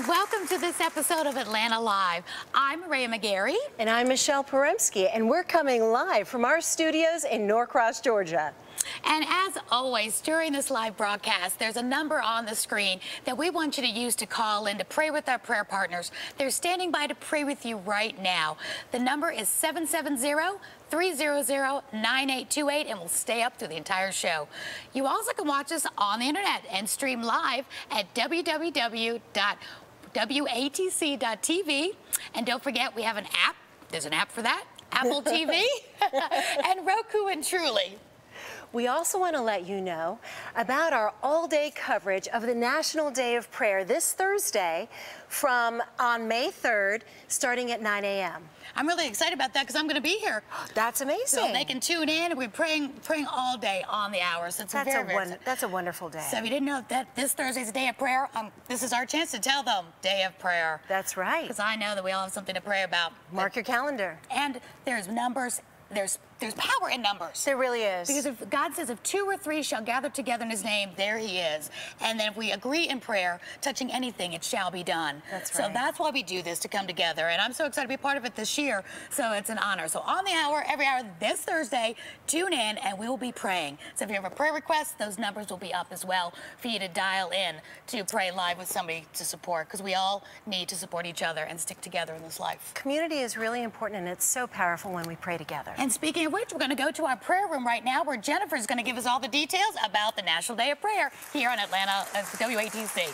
Welcome to this episode of Atlanta Live. I'm Aurea McGarry. And I'm Mishael Porembski, and we're coming live from our studios in Norcross, Georgia. And as always, during this live broadcast, there's a number on the screen that we want you to use to call in to pray with our prayer partners. They're standing by to pray with you right now. The number is 770-300-9828, and we'll stay up through the entire show. You also can watch us on the internet and stream live at www.watc.tv. And don't forget, we have an app. There's an app for that. Apple TV and Roku and Truly. We also want to let you know about our all-day coverage of the National Day of Prayer this Thursday on May 3rd, starting at 9 a.m. I'm really excited about that because I'm going to be here. That's amazing. So they can tune in. We're praying all day on the hour. So that's a wonderful day. So if you didn't know that this Thursday's a day of prayer, this is our chance to tell them Day of Prayer. That's right. Because I know that we all have something to pray about. Mark your calendar. And there's numbers. There's power in numbers. There really is. Because if God says, if 2 or 3 shall gather together in his name, there he is. And then if we agree in prayer, touching anything, it shall be done. That's right. So that's why we do this, to come together. And I'm so excited to be part of it this year. So it's an honor. So on the hour, every hour this Thursday, tune in and we will be praying. So if you have a prayer request, those numbers will be up as well for you to dial in to pray live with somebody to support. Because we all need to support each other and stick together in this life. Community is really important, and it's so powerful when we pray together. And speaking of which, we're going to go to our prayer room right now, where Jennifer's going to give us all the details about the National Day of Prayer here on Atlanta WATC.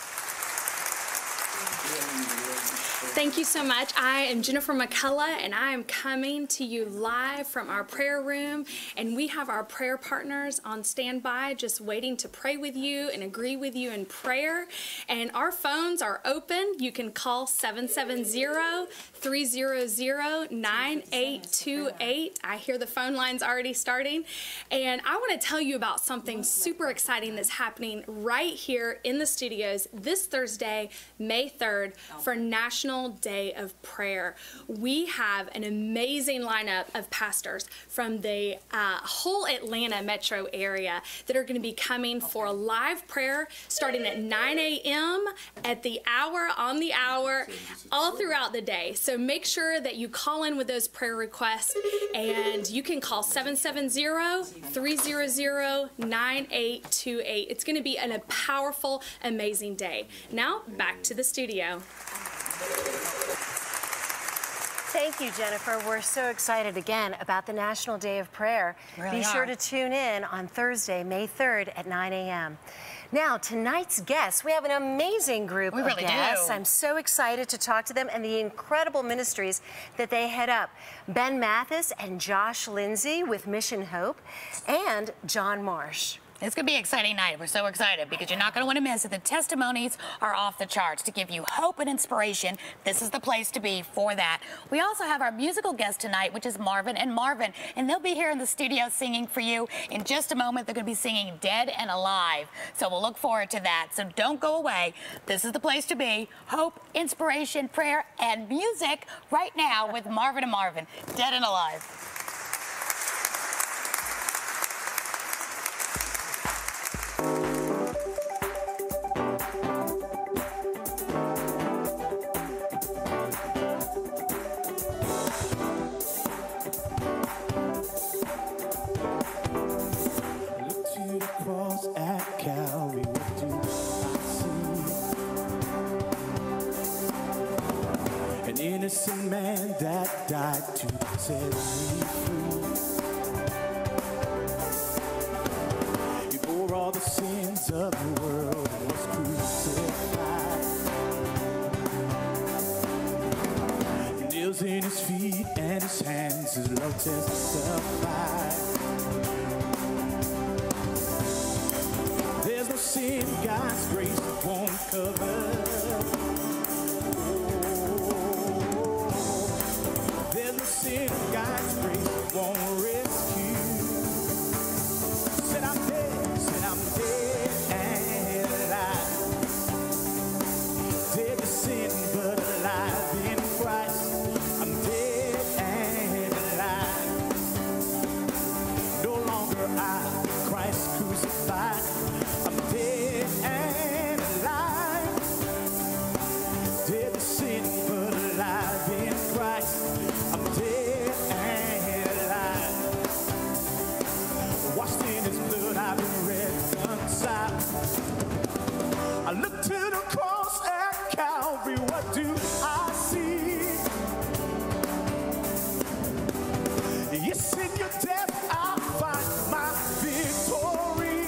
Thank you so much. I am Jennifer McCullough, and I am coming to you live from our prayer room. And we have our prayer partners on standby, just waiting to pray with you and agree with you in prayer. And our phones are open. You can call 770-300-9828. I hear the phone lines already starting. And I want to tell you about something super exciting that's happening right here in the studios this Thursday, May 3rd, for National Day of Prayer. We have an amazing lineup of pastors from the whole Atlanta metro area that are going to be coming for a live prayer starting at 9 a.m. at the hour, on the hour, all throughout the day. So make sure that you call in with those prayer requests, and you can call 770-300-9828. It's going to be a powerful, amazing day. Now, back to the studio. Thank you, Jennifer. We're so excited again about the National Day of Prayer. Really Be sure to tune in on Thursday, May 3rd at 9 a.m. Now, tonight's guests, we have an amazing group of guests. I'm so excited to talk to them and the incredible ministries that they head up. Ben Mathis and Josh Lindsey with Mission Hope, and John Marsh. It's going to be an exciting night. We're so excited because you're not going to want to miss it. The testimonies are off the charts to give you hope and inspiration. This is the place to be for that. We also have our musical guest tonight, which is Marvin and Marvin, and they'll be here in the studio singing for you. In just a moment, they're going to be singing Dead and Alive. So we'll look forward to that. So don't go away. This is the place to be. Hope, inspiration, prayer, and music right now with Marvin and Marvin, Dead and Alive. Innocent man that died to set me free. He bore all the sins of the world and was crucified. Nails in his feet and his hands, his love testified. There's no sin God's grace won't cover. cross at Calvary, what do I see? Yes, in your death I find my victory.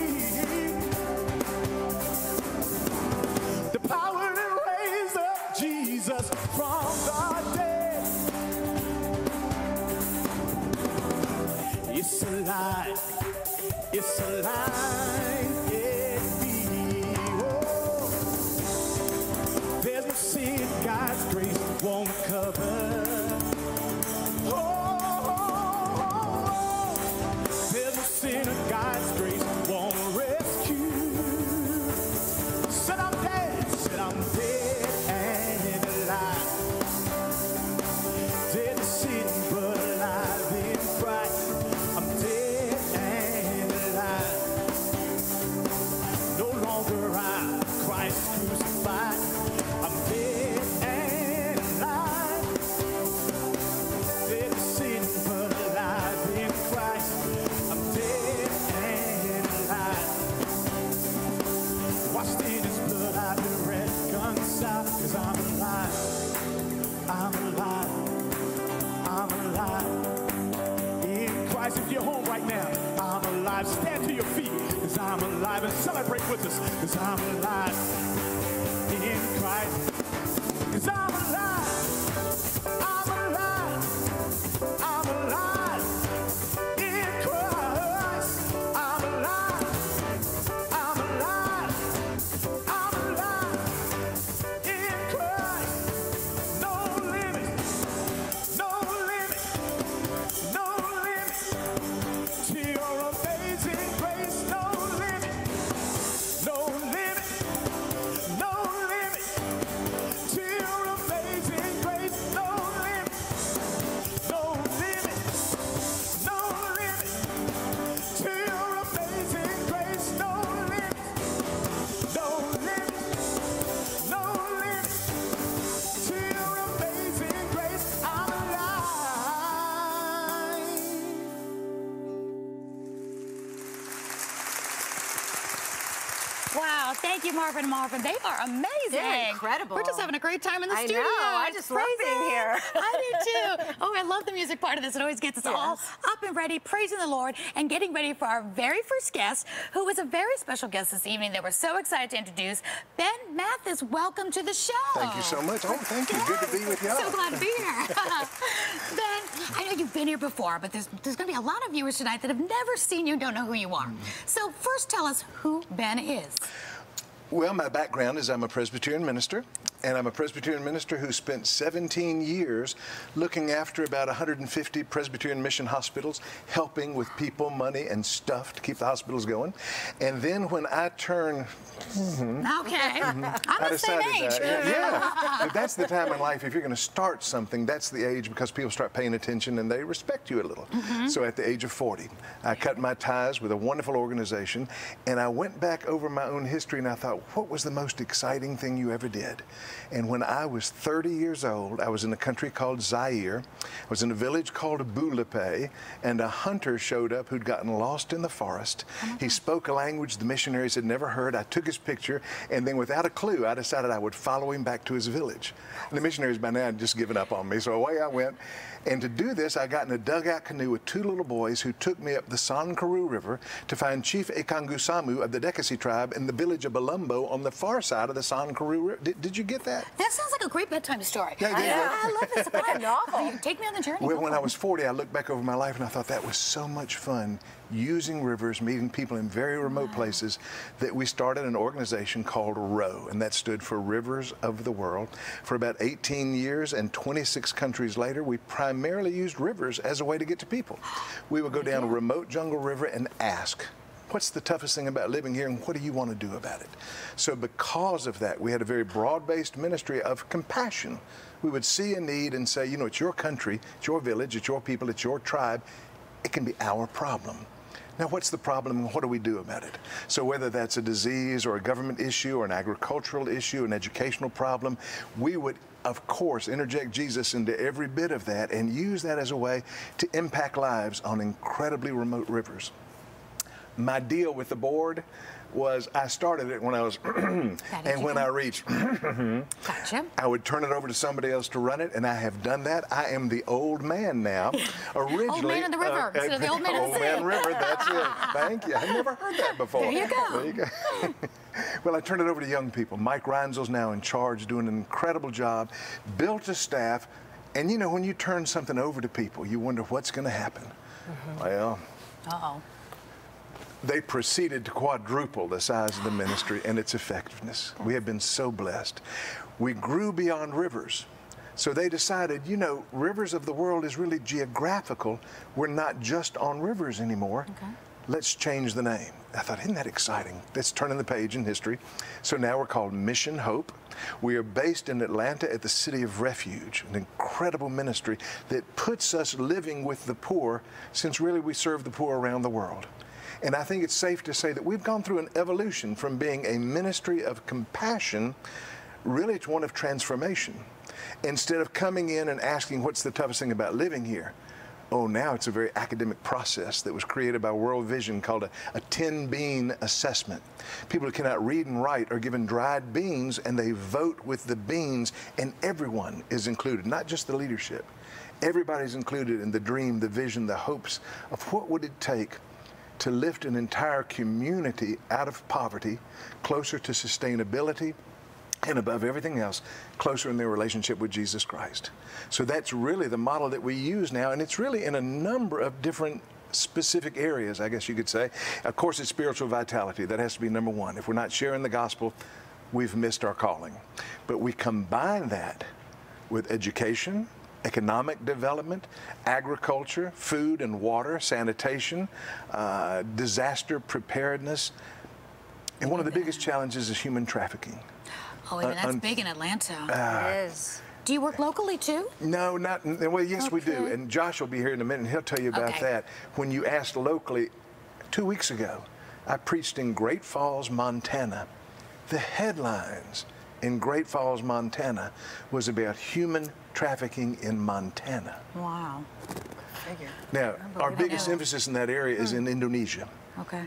The power that raised up Jesus from the dead. It's alive. It's alive in me. Oh, there's no sin God's grace won't cover. There's no sin God's grace won't rescue. Said I'm dead and alive. Dead to sin but alive in Christ. I'm dead and alive. No longer I, Christ crucified. I'm dead and alive. Dead to sin but alive in Christ. I'm dead and alive. Washed in his blood, I've been reconciled. 'Cause I'm alive. I'm alive. I'm alive. In Christ, if you're home right now, I'm alive. Stand to your feet. 'Cause I'm alive. And celebrate with us. 'Cause I'm alive. In Christ. 'Cause I'm alive. I'm alive. I'm alive. In Christ. I'm alive. I'm alive. I'm alive. In Christ. No limit. No limit. No limit. To your amazing grace. No limit. No limit. No limit. To your amazing grace. No limit. No limit. No limit. To your amazing grace. No limit. No limit. No limit. To your amazing grace. I'm alive. Wow, thank you, Marvin and Marvin. They are amazing. They're incredible. We're just having a great time in the I studio. know. I just love being here. I do too. Oh, I love the music part of this. It always gets us all up and ready, praising the Lord, and getting ready for our very first guest, who is a very special guest this evening that we're so excited to introduce. Ben Mathis, welcome to the show. Thank you so much. Oh, thank you. Good to be with y'all. So glad to be here. Ben, I know you've been here before, but there's going to be a lot of viewers tonight that have never seen you and don't know who you are. So first tell us who Ben is. Well, my background is I'm a Presbyterian minister, and I'm a Presbyterian minister who spent 17 years looking after about 150 Presbyterian mission hospitals, helping with people, money, and stuff to keep the hospitals going. And then when I turned... Okay. I'm the same age. But that's the time in life, if you're going to start something, that's the age because people start paying attention and they respect you a little. So at the age of 40, I cut my ties with a wonderful organization, and I went back over my own history and I thought, what was the most exciting thing you ever did? And when I was 30 years old, I was in a country called Zaire. I was in a village called Boulepe, and a hunter showed up who'd gotten lost in the forest. He spoke a language the missionaries had never heard. I took his picture, and then without a clue, I decided I would follow him back to his village. And the missionaries by now had just given up on me, so away I went. And to do this, I got in a dugout canoe with two little boys who took me up the Sankaroo River to find Chief Ekangusamu of the Dekasi tribe in the village of Balumbo on the far side of the Sankaroo River. Did you get that? That sounds like a great bedtime story. Yeah, I love this. What a novel. Take me on the journey. Well, when I was 40, I looked back over my life and I thought that was so much fun, using rivers, meeting people in very remote places, that we started an organization called ROW, and that stood for Rivers of the World. For about 18 years and 26 countries later, we primarily used rivers as a way to get to people. We would go down a remote jungle river and ask, what's the toughest thing about living here, and what do you want to do about it? So because of that, we had a very broad-based ministry of compassion. We would see a need and say, you know, it's your country, it's your village, it's your people, it's your tribe. It can be our problem. Now, what's the problem and what do we do about it? So whether that's a disease or a government issue or an agricultural issue, an educational problem, we would, of course, interject Jesus into every bit of that and use that as a way to impact lives on incredibly remote rivers. My deal with the board, was I started it when I was, and when I reached, gotcha. I would turn it over to somebody else to run it, and I have done that. I am the old man now. Originally, old man in the river instead of the old man in the sea. Old man river, that's it. Thank you. I've never heard that before. There you go. There you go. Well, I turned it over to young people. Mike Reinzel's now in charge, doing an incredible job, built a staff, and you know, when you turn something over to people, you wonder what's going to happen. Well, they proceeded to quadruple the size of the ministry and its effectiveness. We have been so blessed. We grew beyond rivers. So they decided, you know, Rivers of the World is really geographical. We're not just on rivers anymore. Let's change the name. I thought, isn't that exciting? Let's turn in the page in history. So now we're called Mission Hope. We are based in Atlanta at the City of Refuge, an incredible ministry that puts us living with the poor, since really we serve the poor around the world. And I think it's safe to say that we've gone through an evolution from being a ministry of compassion, really to one of transformation. Instead of coming in and asking what's the toughest thing about living here, oh, now it's a very academic process that was created by World Vision called a 10-bean assessment. People who cannot read and write are given dried beans, and they vote with the beans, and everyone is included, not just the leadership. Everybody's included in the dream, the vision, the hopes of what would it take to lift an entire community out of poverty, closer to sustainability, and above everything else, closer in their relationship with Jesus Christ. So that's really the model that we use now, and it's really in a number of different specific areas, I guess you could say. Of course, it's spiritual vitality. That has to be number one. If we're not sharing the gospel, we've missed our calling. But we combine that with education, economic development, agriculture, food and water, sanitation, disaster preparedness. And one of the biggest challenges is human trafficking. Oh, and that's big in Atlanta. It is. Do you work locally too? No, not, well, yes, we do. And Josh will be here in a minute, and he'll tell you about that. When you asked locally, 2 weeks ago, I preached in Great Falls, Montana. The headlines in Great Falls, Montana was about human trafficking in Montana. Wow. Now, our biggest emphasis in that area is in Indonesia.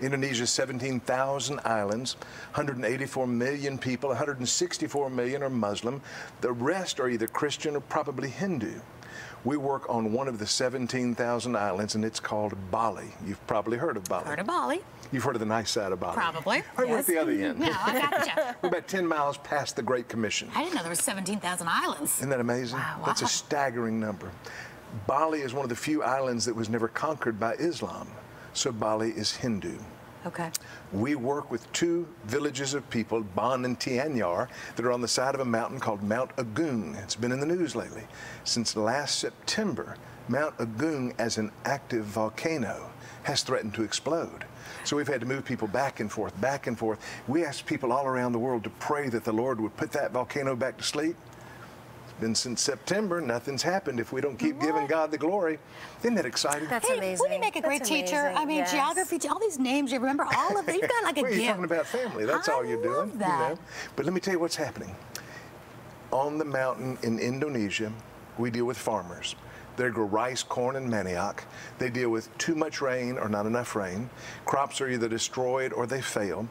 Indonesia's 17,000 islands, 184 million people, 164 million are Muslim. The rest are either Christian or probably Hindu. We work on one of the 17,000 islands, and it's called Bali. You've probably heard of Bali. Heard of Bali. You've heard of the nice side of Bali. Probably. We're at the other end. No, I gotcha. We're about 10 miles past the Great Commission. I didn't know there were 17,000 islands. Isn't that amazing? Wow. That's a staggering number. Bali is one of the few islands that was never conquered by Islam. So Bali is Hindu. We work with 2 villages of people, Ban and Tianyar, that are on the side of a mountain called Mount Agung. It's been in the news lately. Since last September, Mount Agung, as an active volcano, has threatened to explode. So we've had to move people back and forth, back and forth. We asked people all around the world to pray that the Lord would put that volcano back to sleep. Been since September, nothing's happened if we don't keep giving God the glory. Isn't that exciting? That's amazing. Wouldn't you make a great teacher? I mean, geography, all these names, you remember all of them. You've got like a well, gift. You're talking about family. That's all you're doing. That. You know? But let me tell you what's happening. On the mountain in Indonesia, we deal with farmers. They grow rice, corn, and manioc. They deal with too much rain or not enough rain. Crops are either destroyed or they fail.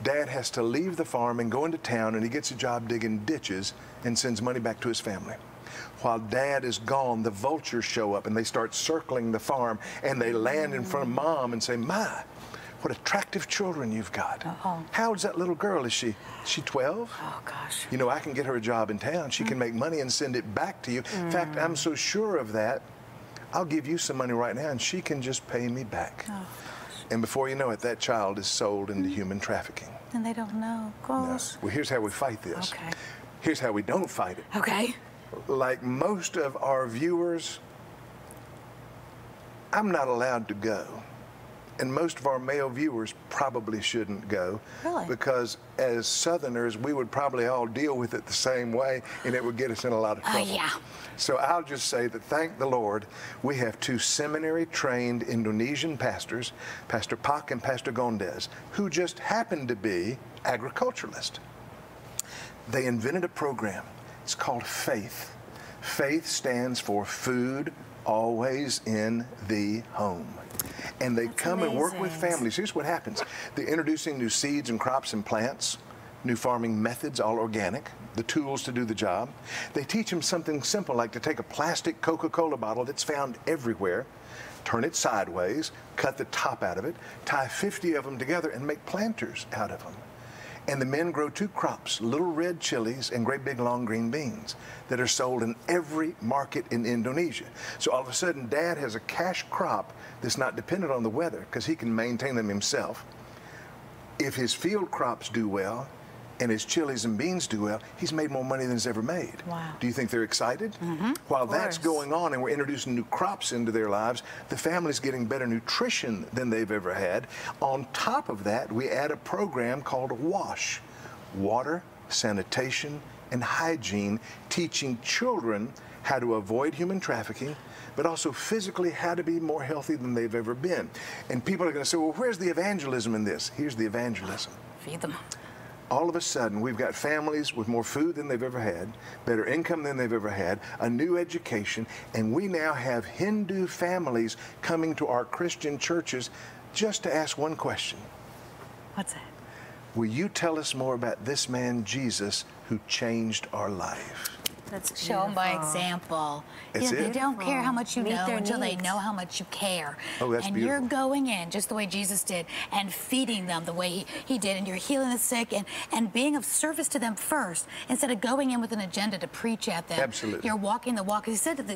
Dad has to leave the farm and go into town, and he gets a job digging ditches and sends money back to his family. While Dad is gone, the vultures show up, and they start circling the farm, and they land in front of Mom and say, "My, what attractive children you've got. How old's that little girl? Is she 12? Oh, gosh. You know, I can get her a job in town. She can make money and send it back to you. In fact, I'm so sure of that, I'll give you some money right now, and she can just pay me back." Oh, and before you know it, that child is sold into human trafficking. And they don't know. Gosh. No. Well, here's how we fight this. Here's how we don't fight it. Like most of our viewers, I'm not allowed to go. And most of our male viewers probably shouldn't go. Because as Southerners, we would probably all deal with it the same way, and it would get us in a lot of trouble. So I'll just say that, thank the Lord, we have 2 seminary-trained Indonesian pastors, Pastor Pak and Pastor Gondes, who just happen to be agriculturalists. They invented a program. It's called FAITH. FAITH stands for Food Always in the Home. And they come and work with families. Here's what happens. They're introducing new seeds and crops and plants, new farming methods, all organic, the tools to do the job. They teach them something simple like to take a plastic Coca-Cola bottle that's found everywhere, turn it sideways, cut the top out of it, tie 50 of them together and make planters out of them. And the men grow 2 crops, little red chilies and great big long green beans that are sold in every market in Indonesia. So all of a sudden, Dad has a cash crop that's not dependent on the weather because he can maintain them himself. If his field crops do well and his chilies and beans do well, he's made more money than he's ever made. Wow. Do you think they're excited? While that's going on and we're introducing new crops into their lives, the family's getting better nutrition than they've ever had. On top of that, we add a program called WASH, Water, Sanitation, and Hygiene, teaching children how to avoid human trafficking, but also physically how to be more healthy than they've ever been. And people are going to say, well, where's the evangelism in this? Here's the evangelism. Feed them. All of a sudden, we've got families with more food than they've ever had, better income than they've ever had, a new education, and we now have Hindu families coming to our Christian churches just to ask one question. What's that? Will you tell us more about this man, Jesus, who changed our life? That's Show them by example. That's They it. don't care how much you Meet know their until they needs. know how much you care. Oh, that's and beautiful. you're going in just the way Jesus did and feeding them the way he did, and you're healing the sick and being of service to them first instead of going in with an agenda to preach at them. Absolutely. You're walking the walk. He said that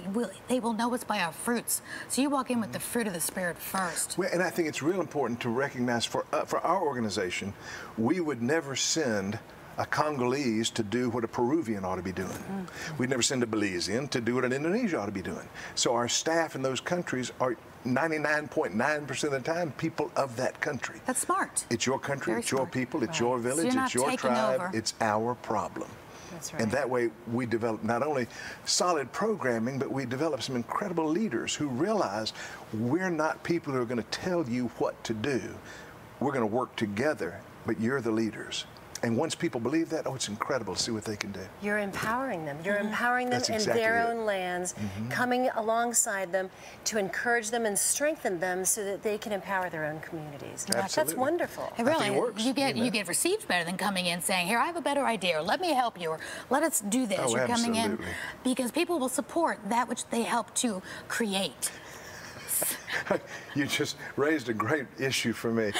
they will know us by our fruits. So you walk in with the fruit of the Spirit first. Well, and I think it's real important to recognize for our organization, we would never send a Congolese to do what a Peruvian ought to be doing. We'd never send a Belizean to do what an Indonesian ought to be doing. So our staff in those countries are 99.9% of the time people of that country. That's smart. It's your country, Very it's your smart. people, it's Right. your So village, you're not it's your taking tribe, over. it's our problem. That's right. And that way we develop not only solid programming, but we develop some incredible leaders who realize we're not people who are going to tell you what to do. We're going to work together, but you're the leaders. And once people believe that, oh, it's incredible to see what they can do. You're empowering them. You're empowering them That's in exactly their it. own lands, coming alongside them to encourage them and strengthen them so that they can empower their own communities. That's Absolutely. wonderful. And I think really, it works. you Amen. get received better than coming in saying, "Here, I have a better idea," or "Let me help you," or "Let us do this." Oh, You're coming in absolutely. because people will support that which they help to create. You just raised a great issue for me.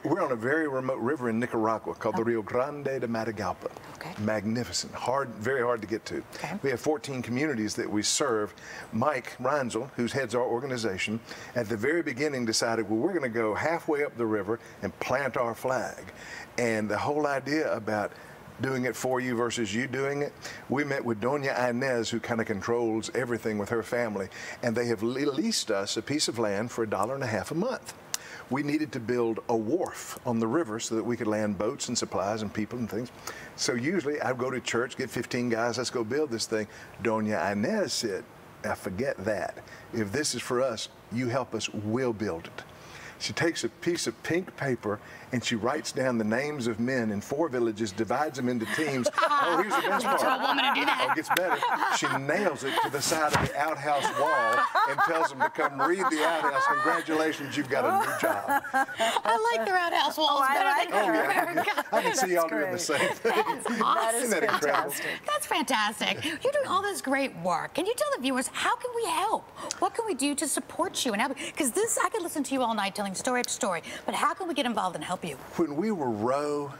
We're on a very remote river in Nicaragua called the Rio Grande de Matagalpa. Okay. Magnificent, very hard to get to. Okay. We have 14 communities that we serve. Mike Reinzel, who heads our organization, at the very beginning decided, well, we're going to go halfway up the river and plant our flag. And the whole idea about doing it for you versus you doing it, we met with Doña Inez, who kind of controls everything with her family, and they have leased us a piece of land for $1.50 a month. We needed to build a wharf on the river so that we could land boats and supplies and people and things. So usually I'd go to church, get 15 guys, let's go build this thing. Doña Inez said, now forget that. If this is for us, you help us, we'll build it. She takes a piece of pink paper and she writes down the names of men in 4 villages, divides them into teams. Oh, here's the best part. Tell a woman to do that. Oh, it gets better. She nails it to the side of the outhouse wall and tells them to come read the outhouse. Congratulations, you've got a new job. I like the roundhouse walls better than I can see y'all doing the same thing. awesome. Isn't that incredible? That's fantastic. You're doing all this great work. Can you tell the viewers, how can we help? What can we do to support you? And because this, I could listen to you all night telling story after story, but how can we get involved and help you? When we were Row,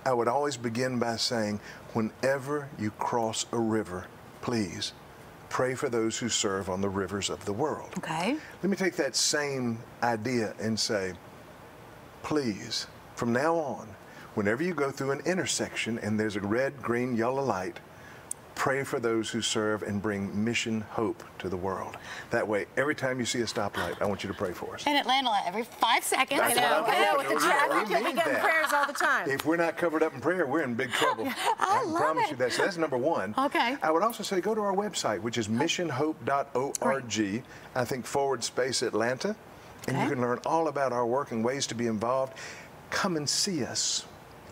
I would always begin by saying, whenever you cross a river, please pray for those who serve on the rivers of the world. Okay. Let me take that same idea and say, please, from now on, whenever you go through an intersection and there's a red, green, yellow light, pray for those who serve and bring mission hope to the world. That way, every time you see a stoplight, I want you to pray for us. In Atlanta, every 5 seconds. That's what I'm I know, with the saying. traffic, We you'll be need getting that. prayers all the time. If we're not covered up in prayer, we're in big trouble. I can love promise it. you that. So that's number one. Okay. I would also say go to our website, which is missionhope.org, I think /Atlanta, and you Okay. can learn all about our work and ways to be involved. Come and see us.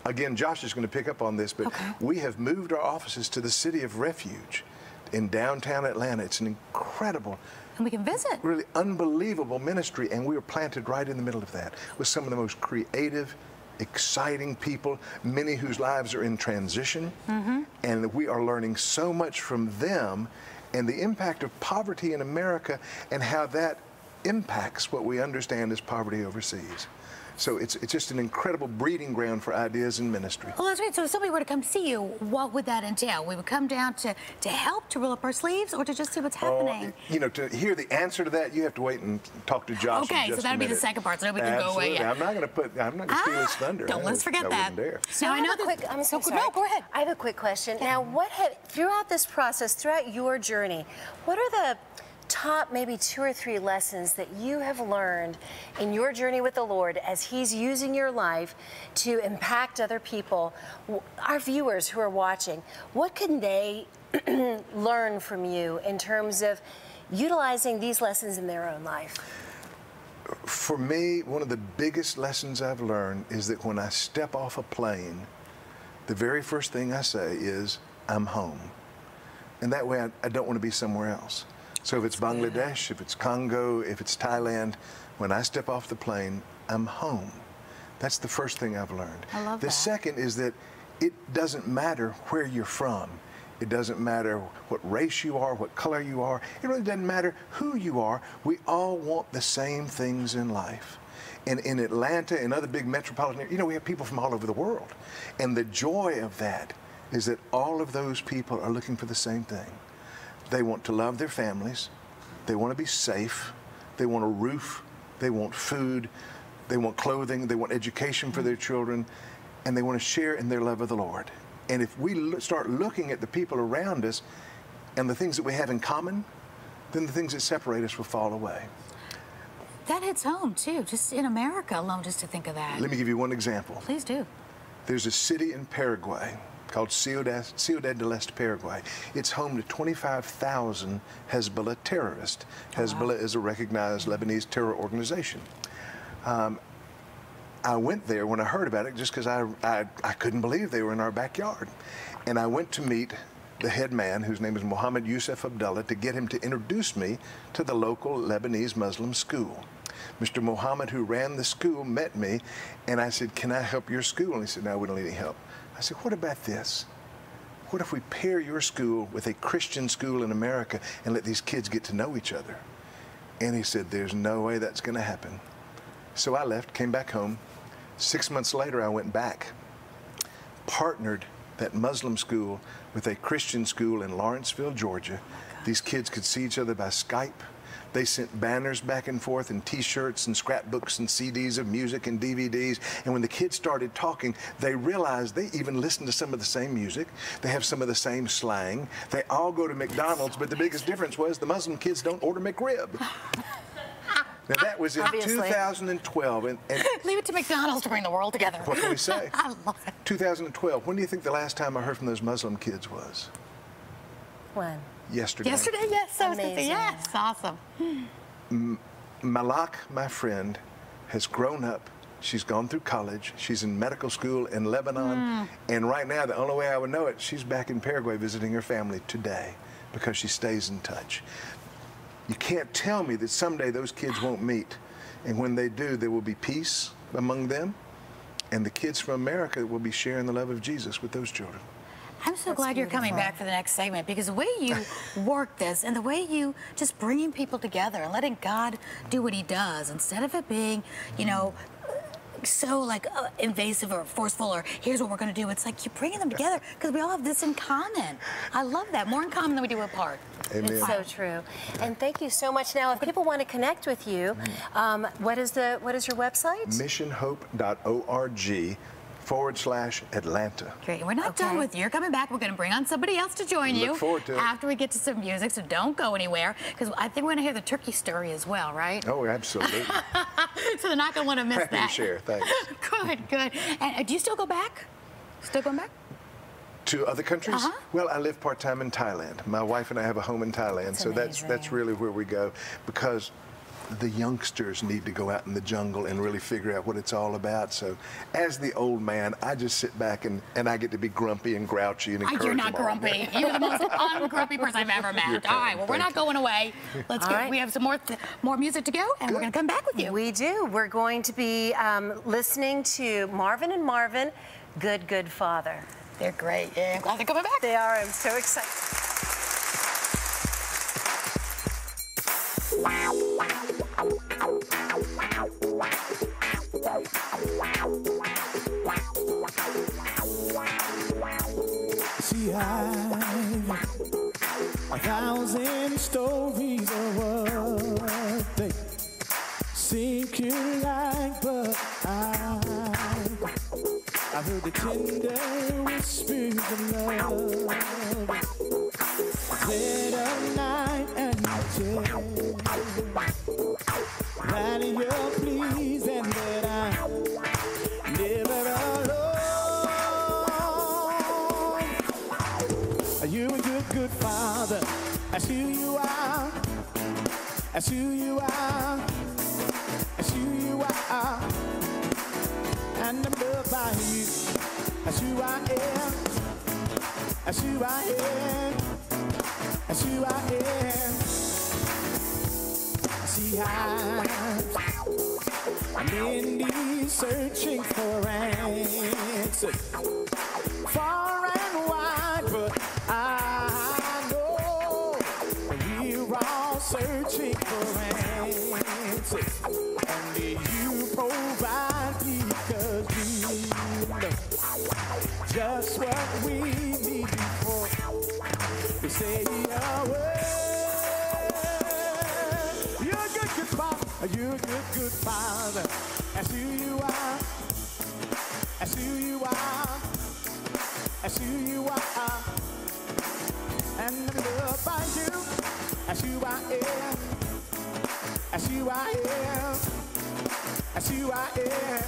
Again, Josh is going to pick up on this, but we have moved our offices to the City of Refuge in downtown Atlanta. It's an incredible, and we can visit. Really unbelievable ministry, and we were planted right in the middle of that with some of the most creative, exciting people, many whose lives are in transition, and we are learning so much from them and the impact of poverty in America and how that impacts what we understand as poverty overseas. So it's just an incredible breeding ground for ideas in ministry. Well, that's right. So if somebody were to come see you, what would that entail? We would come down to help, to roll up our sleeves, or to just see what's happening? You know, to hear the answer to that, you have to wait and talk to Josh. Okay, so that'll be the second part, so nobody can go away yet. I'm not going to steal his thunder. Let's forget that. So I know quick. I'm so sorry. No, go ahead. I have a quick question. Now, throughout this process, throughout your journey, what are the top maybe 2 or 3 lessons that you have learned in your journey with the Lord as He's using your life to impact other people, our viewers who are watching? What can they learn from you in terms of utilizing these lessons in their own life? For me, one of the biggest lessons I've learned is that when I step off a plane, the very first thing I say is, I'm home. And that way I don't want to be somewhere else. So if it's Bangladesh, if it's Congo, if it's Thailand, when I step off the plane, I'm home. That's the first thing I've learned. I love that. The second is that it doesn't matter where you're from. It doesn't matter what race you are, what color you are. It really doesn't matter who you are. We all want the same things in life. And in Atlanta and other big metropolitan areas, you know, we have people from all over the world. And the joy of that is that all of those people are looking for the same thing. They want to love their families, they want to be safe, they want a roof, they want food, they want clothing, they want education for their children, and they want to share in their love of the Lord. And if we start looking at the people around us and the things that we have in common, then the things that separate us will fall away. That hits home, too, just in America alone, just to think of that. Let me give you one example. Please do. There's a city in Paraguay called Ciudad del Este, Paraguay. It's home to 25,000 Hezbollah terrorists. Hezbollah is a recognized Lebanese terror organization. I went there when I heard about it just because I couldn't believe they were in our backyard. And I went to meet the head man, whose name is Mohammed Yusuf Abdullah, to get him to introduce me to the local Lebanese Muslim school. Mr. Mohammed, who ran the school, met me, and I said, can I help your school? And he said, no, we don't need any help. I said, what about this? What if we pair your school with a Christian school in America and let these kids get to know each other? And he said, there's no way that's going to happen. So I left, came back home. 6 months later, I went back, partnered that Muslim school with a Christian school in Lawrenceville, Georgia. These kids could see each other by Skype. They sent banners back and forth and T-shirts and scrapbooks and CDs of music and DVDs. And when the kids started talking, they realized they even listen to some of the same music. They have some of the same slang. They all go to McDonald's, but the biggest difference was the Muslim kids don't order McRib. Now, that was in 2012. And leave it to McDonald's to bring the world together. What can we say? I love it. 2012. When do you think the last time I heard from those Muslim kids was? When? Yesterday. Yesterday, yes. So yes, awesome. Malak, my friend, has grown up. She's gone through college. She's in medical school in Lebanon. And right now, the only way I would know it, she's back in Paraguay visiting her family today because she stays in touch. You can't tell me that someday those kids won't meet. And when they do, there will be peace among them. And the kids from America will be sharing the love of Jesus with those children. I'm so glad you're coming back for the next segment, because the way you work this and the way you just bringing people together and letting God do what He does, instead of it being, you know, so like invasive or forceful or here's what we're going to do. It's like you're bringing them together because we all have this in common. I love that. More in common than we do apart. Amen. It's so true. And thank you so much. Now, if people want to connect with you, what is your website? missionhope.org/Atlanta. Great. We're not done with you. You're coming back. We're going to bring on somebody else to join you. Look forward to it. After we get to some music, so don't go anywhere, because I think we're going to hear the turkey story as well, right? Oh, absolutely. So they're not going to want to miss Happy that. to share. Thanks. Good, good. And do you still go back? Still going back? To other countries? Well, I live part-time in Thailand. My wife and I have a home in Thailand, so that's really where we go, because the youngsters need to go out in the jungle and really figure out what it's all about. So as the old man, I just sit back and I get to be grumpy and grouchy and encourage You're not them all. grumpy. You're the most ungrumpy person I've ever met. All right, well, we're not going away. Let's go. We have some more music to go, and we're going to come back with you. We do. We're going to be listening to Marvin and Marvin, Good, Good Father. They're great. Yeah, I'm glad they're coming back. They are. I'm so excited. See, I've 1,000 stories of what they seem you like, but I've heard the tender whispers of love, dead of night, and you tell that you're pleased and that I'm never alone. Are you a good, good father? That's who you are. That's who you are. That's who you are. And I'm loved by you. That's who I am. That's who I am. That's who I am. See, I'm indeed searching for answers far and wide, but I know we're all searching for answers, and you provide because you know just what we need before we say a word. You're a good, good father. You're a good, good father. That's who you are. That's who you are. That's who you are. And I'm loved by you. That's who I am. That's who I am. That's who I am.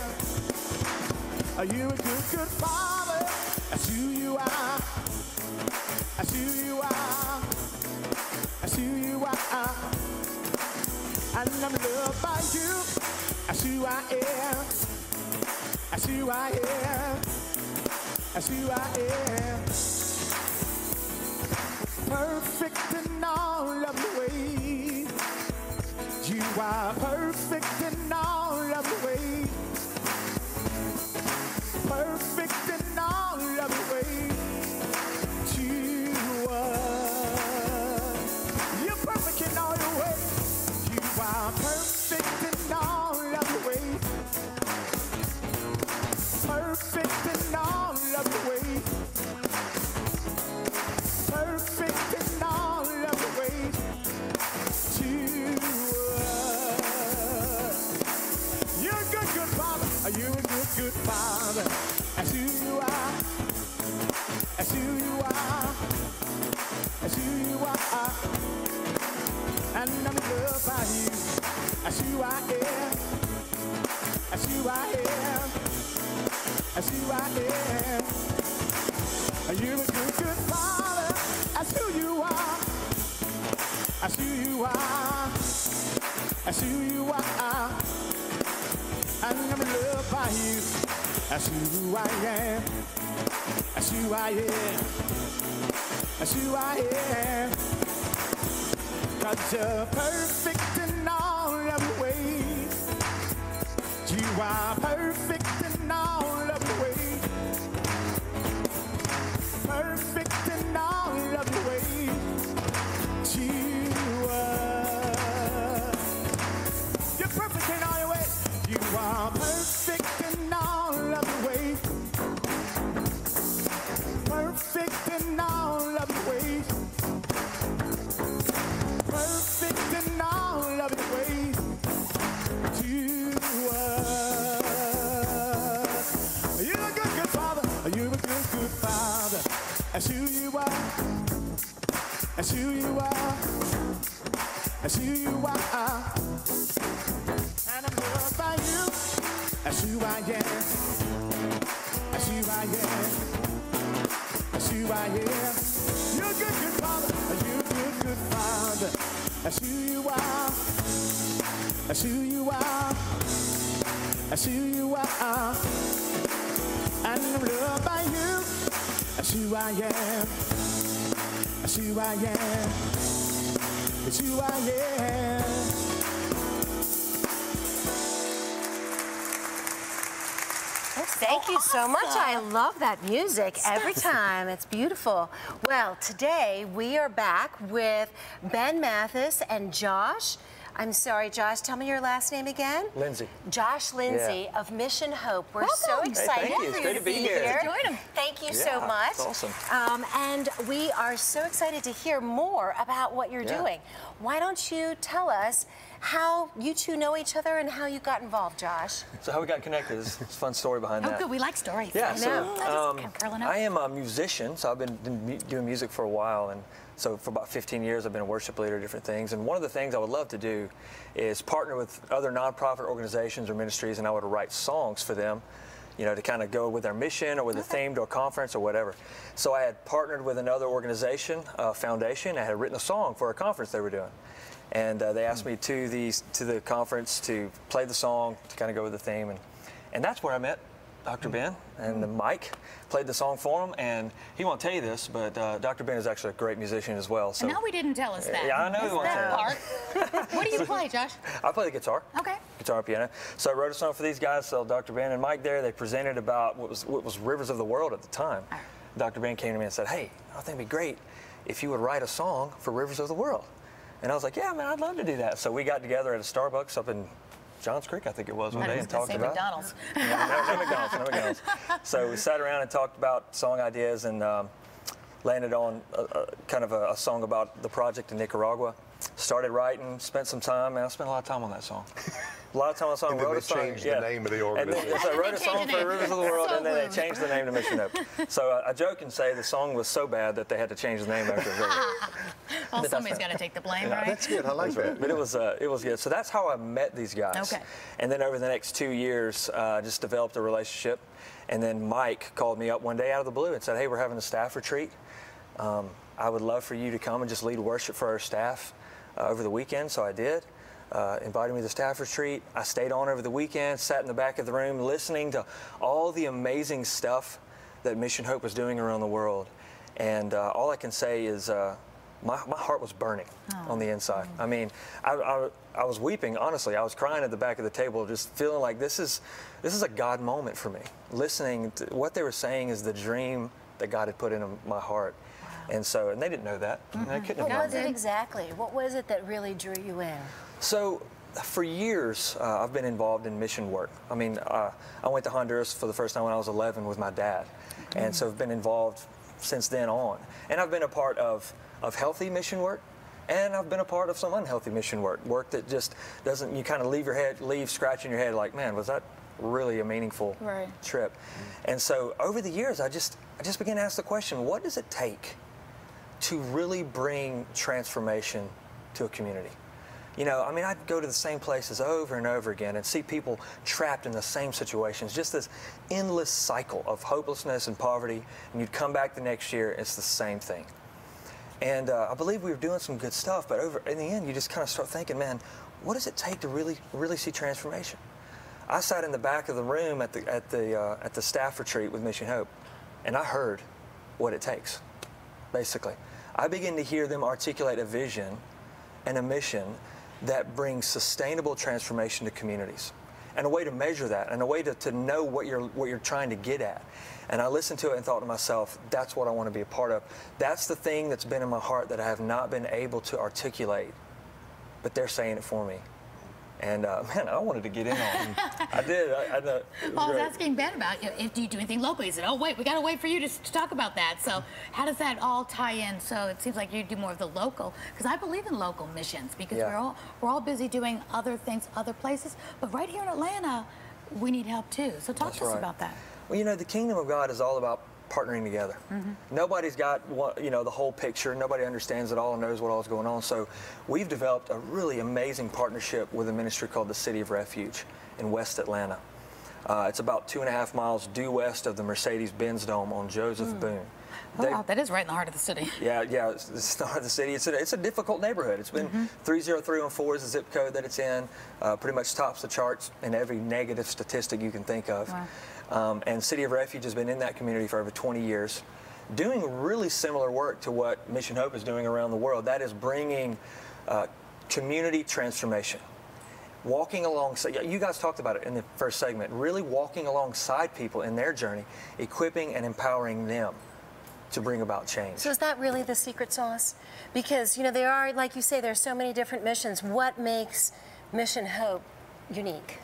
Are you a good, good father? That's who you are. That's who you are. That's who you are. And I'm loved by you. That's who I am. That's who I am. That's who I am. Perfect in all of your ways. You are perfect in all of your ways. Perfect in all of your ways. You are. You're perfect in all your ways. You are perfect in all of your ways. Perfect in all of your ways. Perfect in all of your ways. You are. You're a good, good father. Are you a good, good father? That's who you are. That's who you are. That's who you are. And I'm loved by you. That's who I am. That's who I am. That's who I am. Are you a good, good father? That's who you are. That's who you are. That's who you are. And I'm loved by you. That's who I am. That's who I am. That's who I am. 'Cause you're perfect in all of your ways. You are perfect in all of your ways. Perfect in all of your ways. You are. You're perfect in all your ways. You are perfect in all of your ways. Perfect in all of your ways. Perfect in all of your ways. You are. You're a good, good father. You're a good, good father. That's who you are. That's who you are. That's who you are. And I'm loved by you. That's who I am. That's who I am. That's who I am. You're a good, good father. You're a good, good father. That's who you are. That's who you are. That's who you are. And I'm loved by you. That's who I am. That's who I am. That's who I am. Thank you so much. I love that music every time. It's beautiful. Well, today we are back with Ben Mathis and Josh. I'm sorry, Josh, tell me your last name again. Lindsey. Josh Lindsey of Mission Hope. We're Welcome. so excited Hey, for you to be here. Join them. Thank you so much. That's awesome. And we are so excited to hear more about what you're doing. Why don't you tell us how you two know each other and how you got involved, Josh? So how we got connected is a fun story behind that. Oh, good. We like stories. Yeah, I am a musician, so I've been doing music for a while, and so for about 15 years I've been a worship leader, different things. And one of the things I would love to do is partner with other nonprofit organizations or ministries, and I would write songs for them, you know, to kind of go with their mission or with a theme to a conference or whatever. So I had partnered with another organization, foundation. I had written a song for a conference they were doing. And they asked me to the conference to play the song, to kind of go with the theme. And that's where I met Dr. Ben and Mike. Played the song for him, and he won't tell you this, but Dr. Ben is actually a great musician as well. So no, we didn't tell us that. Yeah, I know he won't tell you. Part. What do you play, Josh? I play the guitar. Okay. Guitar and piano. So I wrote a song for these guys. So Dr. Ben and Mike there, they presented about what was Rivers of the World at the time. Dr. Ben came to me and said, hey, I think it'd be great if you would write a song for Rivers of the World. And I was like, yeah, man, I'd love to do that. So we got together at a Starbucks up in Johns Creek, I think it was, one day, and talked about McDonald's. No McDonald's. So we sat around and talked about song ideas and landed on kind of a song about the project in Nicaragua. Started writing, spent some time, man, I spent a lot of time on that song. A lot of time on the song. And then wrote they a song, changed the name of the organization. And so I wrote a song for Rivers of the World, So and then they rude. changed the name to Mission Hope. So I joke and say the song was so bad that they had to change the name after it. Well, somebody's got to take the blame, right? That's good. I like that. But it was good. So that's how I met these guys. Okay. And then over the next 2 years, just developed a relationship. And then Mike called me up one day out of the blue and said, hey, we're having a staff retreat. I would love for you to come and just lead worship for our staff over the weekend. So I did. Invited me to the staff retreat. I stayed on over the weekend, sat in the back of the room listening to all the amazing stuff that Mission Hope was doing around the world. And all I can say is my heart was burning on the inside. I mean, I was weeping, honestly. I was crying at the back of the table, just feeling like this is a God moment for me. Listening to what they were saying is the dream that God had put into my heart. And they didn't know that. They couldn't have What known was it exactly? What was it that really drew you in? So for years, I've been involved in mission work. I mean, I went to Honduras for the first time when I was 11 with my dad. And so I've been involved since then on. And I've been a part of healthy mission work, and I've been a part of some unhealthy mission work that just doesn't, you kind of leave scratching your head like, man, was that really a meaningful trip? And so over the years, I just began to ask the question, what does it take to really bring transformation to a community? You know, I mean, I'd go to the same places over and over again and see people trapped in the same situations, just this endless cycle of hopelessness and poverty, and you'd come back the next year, it's the same thing. And I believe we were doing some good stuff, but in the end, you just kind of start thinking, man, what does it take to really see transformation? I sat in the back of the room at the staff retreat with Mission Hope, and I heard what it takes, basically. I began to hear them articulate a vision and a mission that brings sustainable transformation to communities, and a way to measure that, and a way to know what you're trying to get at. And I listened to it and thought to myself, that's what I want to be a part of. That's the thing that's been in my heart that I have not been able to articulate, but they're saying it for me. And man, I wanted to get in on it. I did. I know. Well, I was asking Ben about, if do you do anything locally? He said, oh, wait, we got to wait for you to talk about that. So how does that all tie in? So it seems like you do more of the local, because I believe in local missions, because we're all busy doing other things, other places. But right here in Atlanta, we need help too. So talk to us about that. Well, you know, the kingdom of God is all about partnering together. Nobody's got the whole picture. Nobody understands it all and knows what all is going on. So we've developed a really amazing partnership with a ministry called the City of Refuge in West Atlanta. It's about 2.5 miles due west of the Mercedes-Benz Dome on Joseph Boone. wow, that is right in the heart of the city. Yeah, it's the heart of the city. It's a difficult neighborhood. It's been 30314 is the zip code that it's in. Pretty much tops the charts in every negative statistic you can think of. Wow. And City of Refuge has been in that community for over 20 years, doing really similar work to what Mission Hope is doing around the world. That is bringing community transformation. Walking alongside, you guys talked about it in the first segment, really walking alongside people in their journey, equipping and empowering them to bring about change. So is that really the secret sauce? Because, you know, there are, like you say, there are so many different missions. What makes Mission Hope unique?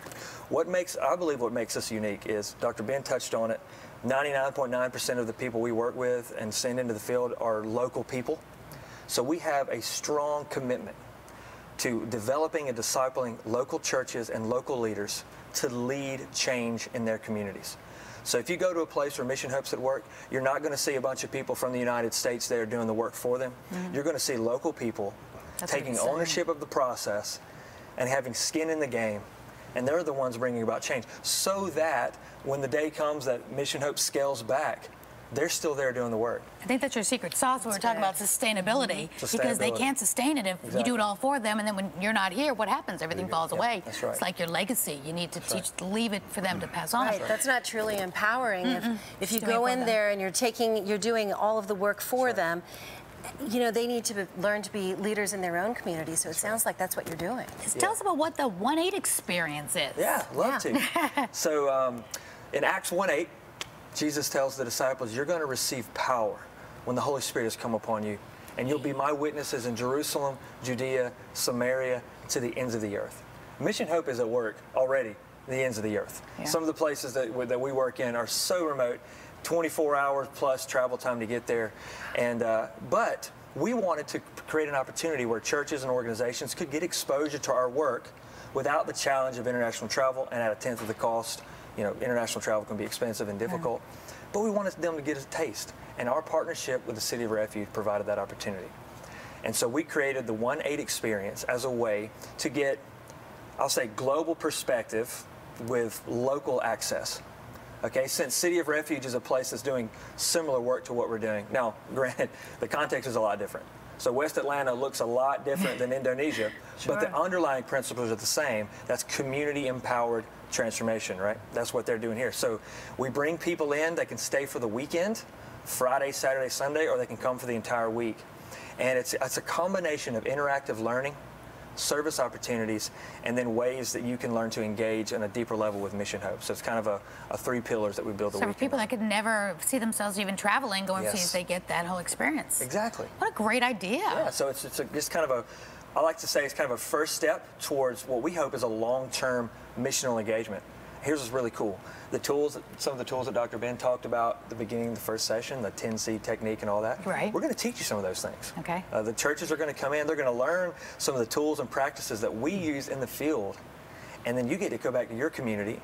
I believe what makes us unique is, Dr. Ben touched on it, 99.9% of the people we work with and send into the field are local people. So we have a strong commitment to developing and discipling local churches and local leaders to lead change in their communities. So if you go to a place where Mission Hope's at work, you're not going to see a bunch of people from the United States there doing the work for them. You're going to see local people taking ownership of the process and having skin in the game, and they're the ones bringing about change, so that when the day comes that Mission Hope scales back, they're still there doing the work. I think that's your secret sauce when we're talking about sustainability, because they can't sustain it if you do it all for them, and then when you're not here, what happens? Everything falls away. That's right. It's like your legacy. You need to leave it for them to pass on. Right, that's not truly empowering. If you go in there and you're doing all of the work for them, you know, they need to learn to be leaders in their own community, so it sounds like that's what you're doing. Tell us about what the 1-8 experience is. Yeah, love to. So in Acts 1:8, Jesus tells the disciples, you're going to receive power when the Holy Spirit has come upon you, and you'll be my witnesses in Jerusalem, Judea, Samaria, to the ends of the earth. Mission Hope is at work already at the ends of the earth. Some of the places that we work in are so remote, 24 hours plus travel time to get there. And but we wanted to create an opportunity where churches and organizations could get exposure to our work without the challenge of international travel and at a tenth of the cost. You know, international travel can be expensive and difficult, but we wanted them to get a taste. And our partnership with the City of Refuge provided that opportunity. And so we created the 1-8 experience as a way to get, I'll say, global perspective with local access. Okay, since City of Refuge is a place that's doing similar work to what we're doing. Now, granted, the context is a lot different. So West Atlanta looks a lot different than Indonesia, but the underlying principles are the same. That's community-empowered transformation, right? That's what they're doing here. So we bring people in that can stay for the weekend, Friday, Saturday, Sunday, or they can come for the entire week. And it's a combination of interactive learning, service opportunities, and then ways that you can learn to engage on a deeper level with Mission Hope. So it's kind of a 3 pillars that we build a weekend. So for people that could never see themselves even traveling, going to see if they get that whole experience. Exactly. What a great idea. Yeah, so it's just kind of I like to say it's kind of a first step towards what we hope is a long-term missional engagement. Here's what's really cool. Some of the tools that Dr. Ben talked about at the beginning of the first session, the 10C technique and all that. Right. We're going to teach you some of those things. Okay. The churches are going to come in. They're going to learn some of the tools and practices that we use in the field. And then you get to go back to your community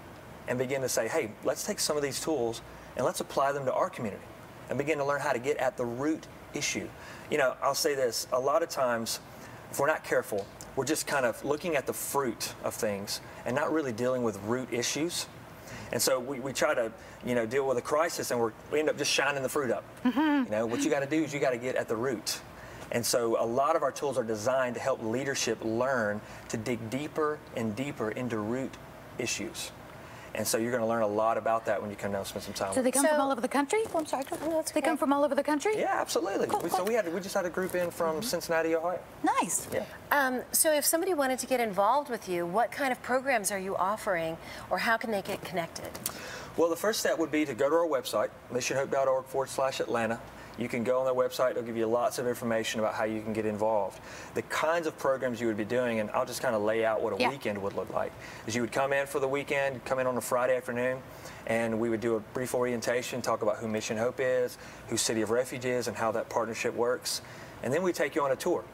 and begin to say, hey, let's take some of these tools and let's apply them to our community and begin to learn how to get at the root issue. You know, I'll say this. A lot of times, if we're not careful, we're just kind of looking at the fruit of things and not really dealing with root issues. And so we try to, you know, deal with a crisis, and we end up just shining the fruit up. You know, what you got to do is you got to get at the root. And so a lot of our tools are designed to help leadership learn to dig deeper and deeper into root issues. And so you're going to learn a lot about that when you come down and spend some time. So they come from all over the country? Oh, I'm sorry. They come from all over the country? Yeah, absolutely. Cool. So we just had a group in from Cincinnati, Ohio. Nice. Yeah. So if somebody wanted to get involved with you, what kind of programs are you offering, or how can they get connected? Well, the first step would be to go to our website, missionhope.org/Atlanta. You can go on their website. It'll give you lots of information about how you can get involved. The kinds of programs you would be doing, and I'll just kind of lay out what a weekend would look like, is you would come in for the weekend, come in on a Friday afternoon, and we would do a brief orientation, talk about who Mission Hope is, who City of Refuge is, and how that partnership works. And then we take you on a tour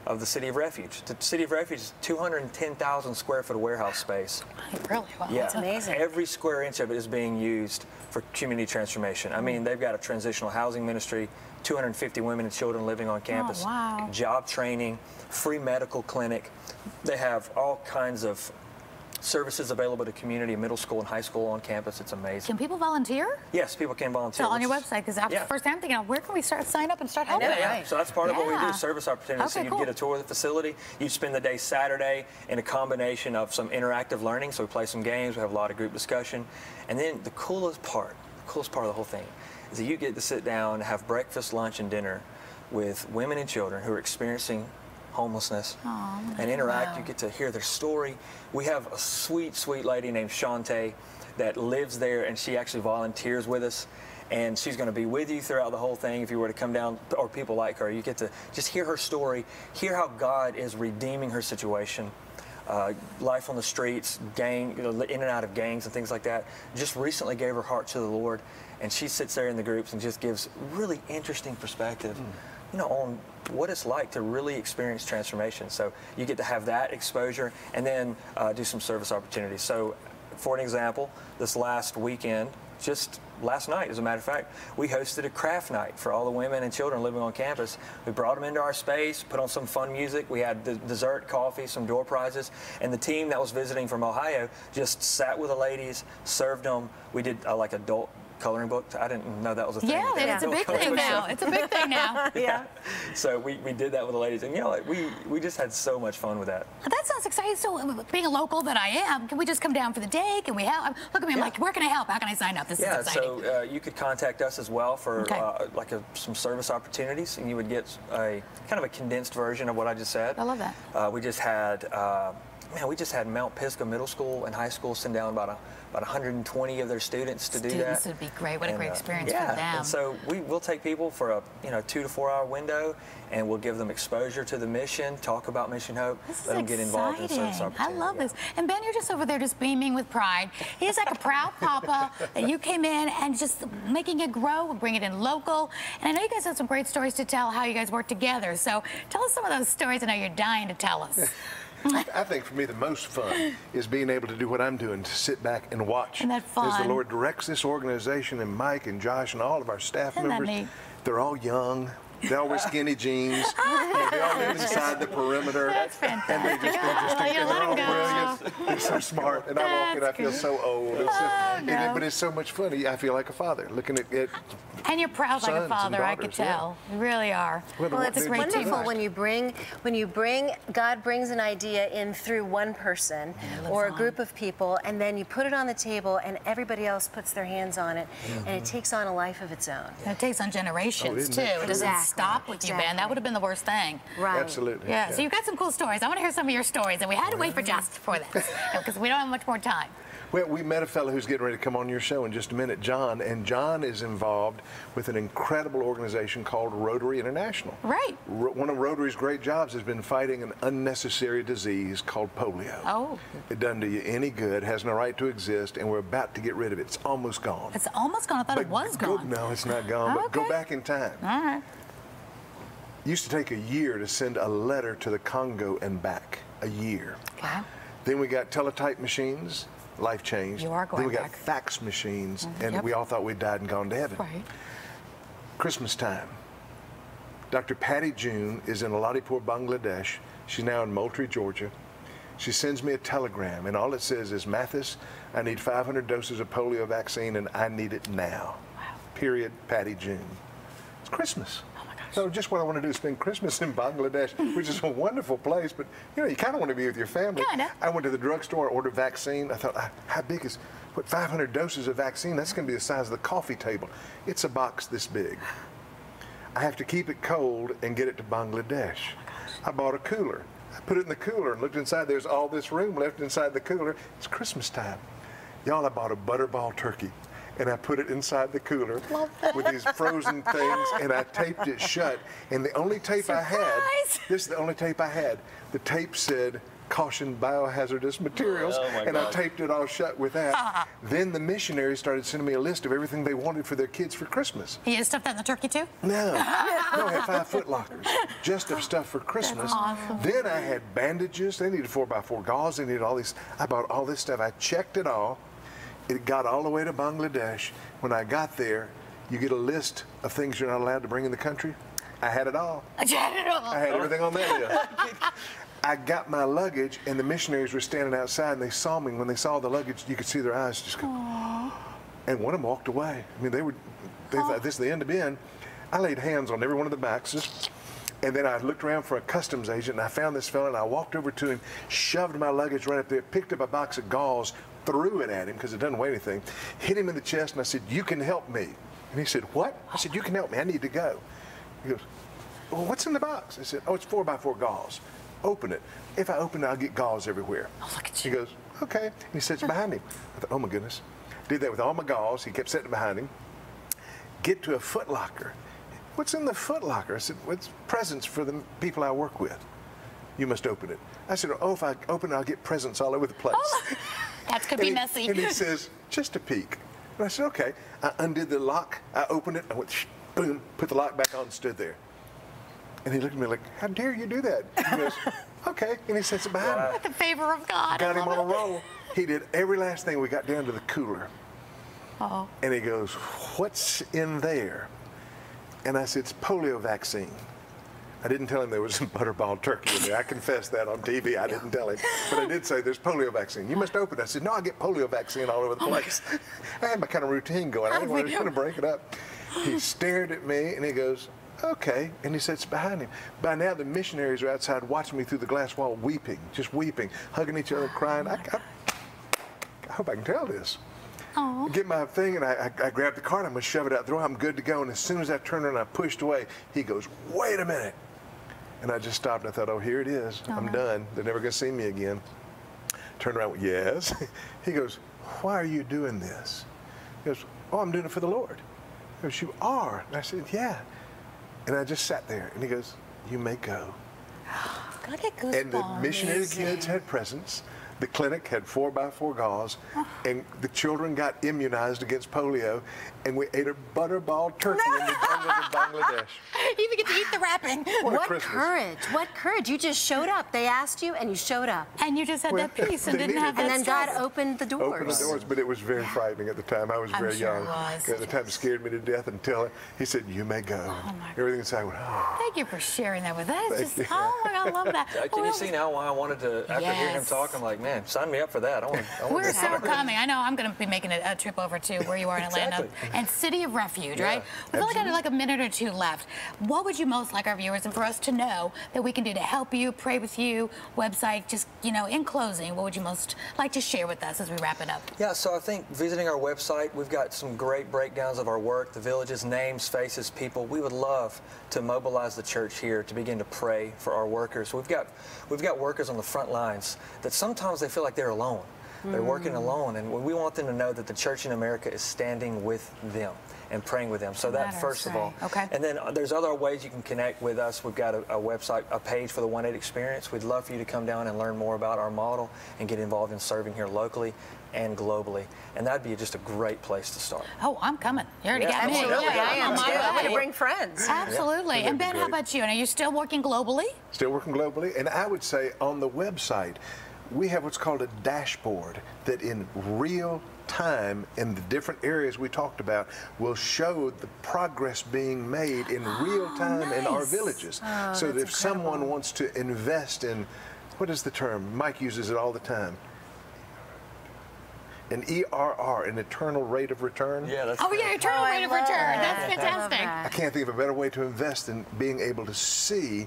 of the City of Refuge. The City of Refuge is 210,000 square foot of warehouse space. Really? Wow, yeah, that's amazing. Every square inch of it is being used for community transformation. I mean, they've got a transitional housing ministry, 250 women and children living on campus, wow. job training, free medical clinic. They have all kinds of services available to community, middle school and high school on campus. It's amazing. Can people volunteer? Yes, people can volunteer. So on your website, because after the first time I'm thinking, where can we sign up and start helping? Yeah. So that's part of what we do, service opportunities. Okay, so you get a tour of the facility. You spend the day Saturday in a combination of some interactive learning. So we play some games. We have a lot of group discussion. And then the coolest part of the whole thing is that you get to sit down, have breakfast, lunch, and dinner with women and children who are experiencing homelessness and interact. You get to hear their story. We have a sweet, sweet lady named Shantae that lives there, and she actually volunteers with us. And she's going to be with you throughout the whole thing if you were to come down, or people like her. You get to just hear her story, hear how God is redeeming her situation. Life on the streets, in and out of gangs and things like that. Just recently gave her heart to the Lord, and she sits there in the groups and just gives really interesting perspective, on what it's like to really experience transformation. So you get to have that exposure and then do some service opportunities. So for an example, this last weekend, just last night, as a matter of fact, we hosted a craft night for all the women and children living on campus. We brought them into our space, put on some fun music. We had dessert, coffee, some door prizes, and the team that was visiting from Ohio just sat with the ladies, served them. We did like adult coloring book. I didn't know that was a thing. Yeah, it's a big thing now. It's a big thing now. Yeah. So we did that with the ladies, and we just had so much fun with that. That sounds exciting. So being a local that I am, can we just come down for the day? Can we help? Look at me, I'm like, where can I help? How can I sign up? This is exciting. So you could contact us as well for some service opportunities, and you would get a kind of a condensed version of what I just said. I love that. We just had Mount Pisgah Middle School and High School send down about 120 of their students to do that. Students would be great. What a great experience for them. And so we'll take people for a 2 to 4 hour window, and we'll give them exposure to the mission, talk about Mission Hope, let them get involved in service opportunities. I love this. And Ben, you're just over there just beaming with pride. He's like a proud papa that you came in and just making it grow, bring it in local. And I know you guys have some great stories to tell how you guys work together. So tell us some of those stories I know you're dying to tell us. I think for me the most fun is being able to do what I'm doing, to sit back and watch Isn't that fun? as the Lord directs this organization, and Mike and Josh and all of our staff Isn't members. that neat? They're all young. They all wear skinny jeans. They all live inside the perimeter. That's fantastic. And they just interesting. You And let they're all 'em go. brilliant. They're so smart. And I walk in, I feel so old. But it's so much fun. I feel like a father looking at And you're proud like a father, I could tell. You really are. Well, it's wonderful when you bring, God brings an idea in through one person or a group of people, and then you put it on the table and everybody else puts their hands on it, and it takes on a life of its own. And it takes on generations, too. It doesn't stop with you, Ben. That would have been the worst thing. Right. Absolutely. Yeah, so you've got some cool stories. I want to hear some of your stories, and we had to wait for Just for this because we don't have much more time. Well, we met a fellow who's getting ready to come on your show in just a minute, John, and John is involved with an incredible organization called Rotary International. Right. One of Rotary's great jobs has been fighting an unnecessary disease called polio. Oh. It doesn't do you any good, has no right to exist, and we're about to get rid of it. It's almost gone. It's almost gone. I thought it was gone. No, it's not gone, but go back in time. All right. It used to take a year to send a letter to the Congo and back. A year. Okay. Then we got teletype machines. Life changed. You are going Then we got back. fax machines, and we all thought we'd died and gone to heaven. Right. Christmas time. Dr. Patty June is in Aladipur, Bangladesh. She's now in Moultrie, Georgia. She sends me a telegram, and all it says is, Mathis, I need 500 doses of polio vaccine, and I need it now. Wow. Period, Patty June. It's Christmas. So just what I want to do is spend Christmas in Bangladesh, which is a wonderful place, but you kind of want to be with your family. Kinda. I went to the drugstore, ordered vaccine. I thought, how big is, 500 doses of vaccine? That's going to be the size of the coffee table. It's a box this big. I have to keep it cold and get it to Bangladesh. I bought a cooler. I put it in the cooler and looked inside. There's all this room left inside the cooler. It's Christmas time. Y'all, I bought a butterball turkey. And I put it inside the cooler with these frozen things, and I taped it shut. And the only tape I had, this is the only tape I had, the tape said, caution biohazardous materials, and I taped it all shut with that. Then the missionaries started sending me a list of everything they wanted for their kids for Christmas. You stuffed that in the turkey too? No, I had 5 foot lockers, just of stuff for Christmas. Awesome. Then I had bandages, they needed 4x4 gauze, they needed all these, I bought all this stuff, I checked it all. It got all the way to Bangladesh. When I got there, you get a list of things you're not allowed to bring in the country. I had it all. I had it all. I had everything on that list. I got my luggage, and the missionaries were standing outside, and they saw me. When they saw the luggage, you could see their eyes just go. Aww. And one of them walked away. I mean, they thought this is the end of the end. I laid hands on every one of the boxes, and then I looked around for a customs agent, and I found this fella, and I walked over to him, shoved my luggage right up there, picked up a box of gauze, threw it at him because it doesn't weigh anything, hit him in the chest, and I said, "You can help me." And he said, "What?" I said, "You can help me. I need to go." He goes, "Well, what's in the box?" I said, "Oh, it's 4x4 gauze. Open it. If I open it, I'll get gauze everywhere." Oh, look at you. He goes, "Okay." And he sits behind him. I thought, oh my goodness. Did that with all my gauze. He kept sitting behind him. Get to a Foot Locker. "What's in the Foot Locker?" I said, "Well, it's presents for the people I work with. You must open it." I said, "Oh, if I open it, I'll get presents all over the place." Oh, that could be messy. And he says, "Just a peek." And I said, "Okay." I undid the lock. I opened it. I went, boom, put the lock back on and stood there. And he looked at me like, "How dare you do that?" He goes, "Okay." And he sits behind me. With the favor of God. Got him on a roll. He did every last thing. We got down to the cooler. Uh-oh. And he goes, "What's in there?" And I said, "It's polio vaccine." I didn't tell him there was some butterball turkey in there. I confessed that on TV. I didn't tell him. But I did say, "There's polio vaccine. You must open it." I said, "No, I get polio vaccine all over the place." I had my kind of routine going. I didn't want to break it up. He stared at me, and he goes, "Okay." And he sits behind him. By now, the missionaries are outside watching me through the glass wall, weeping, just weeping, hugging each other, crying. I hope I can tell this. Aww. Get my thing, and I grabbed the card. I'm going to shove it out the door. I'm good to go. And as soon as I turned around and I pushed away, he goes, "Wait a minute." And I just stopped, and I thought, oh, here it is. I'm done. They're never going to see me again. Turned around, yes. He goes, "Why are you doing this?" He goes, "Oh, I'm doing it for the Lord." He goes, "You are?" And I said, "Yeah." And I just sat there, and he goes, "You may go." I get goosebumps. And the missionary kids had presents. The clinic had 4x4 gauze, and the children got immunized against polio, and we ate a butterball turkey in the jungles of Bangladesh. You even get to eat the wrapping. What courage! What courage! You just showed up. They asked you, and you showed up. And you just had that peace and didn't have that And then stress. God opened the doors. Opened the doors, but it was very frightening at the time. I was very sure young. it was. At the time, it scared me to death until he said, "You may go." Oh, my Everything inside went, oh. Thank you for sharing that with us. Thank you. Oh my God, I love that. Can you see now why I wanted to, after hearing him Yes. talk, I'm like, man, sign me up for that. I want We're to so coming. I know I'm going to be making a trip over to where you are in Atlanta. Exactly. And City of Refuge, Yeah, right? We've only got like a minute or two left. What would you most like our viewers and for us to know that we can do to help you, pray with you, website, just, you know, in closing, what would you most like to share with us as we wrap it up? Yeah, so I think visiting our website, we've got some great breakdowns of our work, the villages, names, faces, people. We would love to mobilize the church here to begin to pray for our workers. We've got workers on the front lines that sometimes they feel like they're alone. They're working alone, and we want them to know that the church in America is standing with them and praying with them. So that first of all. Okay. And then there's other ways you can connect with us. We've got a website, a page for the 1-8 Experience. We'd love for you to come down and learn more about our model and get involved in serving here locally and globally. And that'd be just a great place to start. Oh, I'm coming. You already got me. Absolutely, Yeah, I am I'm on too. my I'm going way. to bring friends. Absolutely. Yeah, And Ben, that'd be how great. about you? And are you still working globally? Still working globally. And I would say on the website, we have what's called a dashboard that in real time in the different areas we talked about will show the progress being made in real time in our nice. villages. So that if someone wants to invest in, what is the term? Mike uses it all the time. An ERR, an eternal rate of return. Yeah, that's Eternal rate of return. That's fantastic. I can't think of a better way to invest than being able to see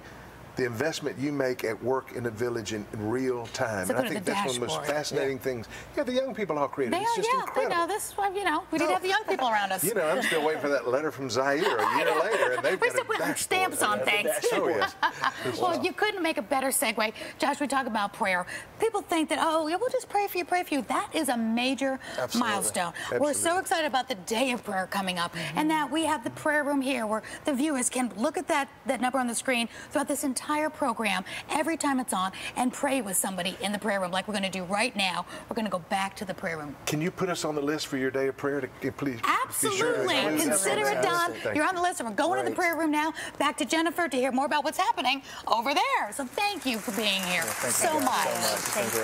the investment you make at work in a village in real time. So and I go to think the that's one of the most dashboard. fascinating things. Yeah, the young people all created. They It's are, just yeah, incredible. they know this. You know, we need to have the young people around us. You know, I'm still waiting for that letter from Zaire a year later, and they've We got still a put dashboard. stamps on things. Oh, yes. Well, you couldn't make a better segue. Josh, we talk about prayer. People think that, oh, yeah, we'll just pray for you, pray for you. That is a major milestone. We're so excited about the day of prayer coming up, and that we have the prayer room here where the viewers can look at that number on the screen throughout this entire program, every time it's on, and pray with somebody in the prayer room like we're going to do right now. We're going to go back to the prayer room. Can you put us on the list for your day of prayer? Please. Absolutely. Consider it done. You're on the list, and we're going to the prayer room now. Back to Jennifer to hear more about what's happening over there. So thank you for being here so much. Thank you.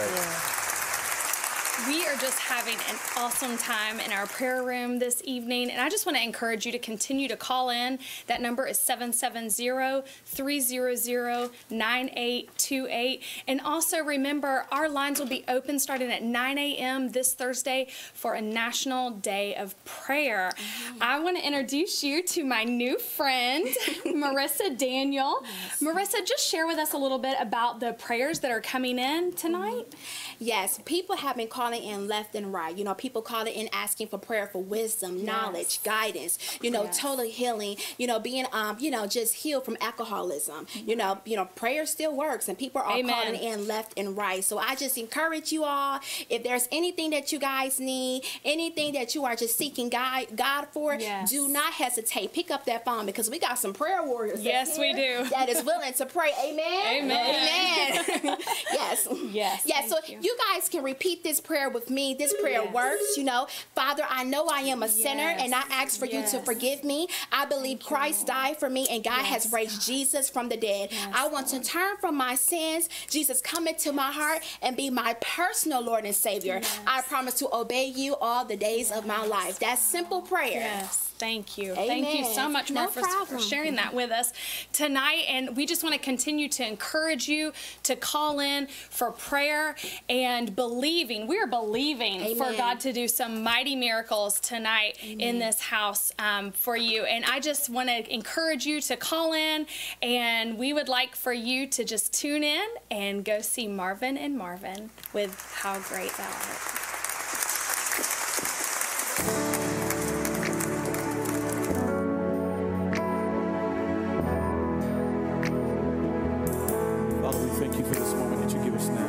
We are just having an awesome time in our prayer room this evening, and I just want to encourage you to continue to call in. That number is 770-300-9828. And also remember, our lines will be open starting at 9 a.m. this Thursday for a National Day of Prayer. I want to introduce you to my new friend, Marissa Daniel. Yes. Marissa, just share with us a little bit about the prayers that are coming in tonight. Yes, people have been calling in left and right. You know, people calling in asking for prayer for wisdom, knowledge, guidance, you know, total healing, you know, being, you know, just healed from alcoholism. You know, prayer still works, and people are calling in left and right. So I just encourage you all, if there's anything that you guys need, anything that you are just seeking God for, do not hesitate. Pick up that phone, because we got some prayer warriors. Yes, we do. That is willing to pray. Amen. Amen. Amen. Yes. Yes. Yes. So you guys can repeat this prayer with me. This prayer works. You know, Father, I know I am a sinner, and I ask for you to forgive me. I believe Christ died for me, and God has raised Jesus from the dead. I want to turn from my sins. Jesus, come into my heart and be my personal Lord and Savior. I promise to obey you all the days of my life. That's simple prayer. Yes. Thank you. Amen. Thank you so much, Marvin, for sharing that with us tonight. And we just want to continue to encourage you to call in for prayer and believing. We are believing for God to do some mighty miracles tonight in this house for you. And I just want to encourage you to call in, and we would like for you to just tune in and go see Marvin and Marvin with How Great Thou Art. Thank you for this moment that you give us now.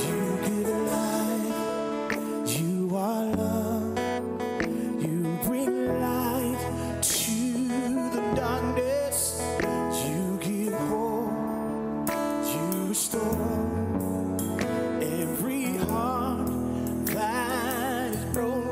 You give life, you are love, you bring light to the darkness, you give hope, you restore every heart that is broken.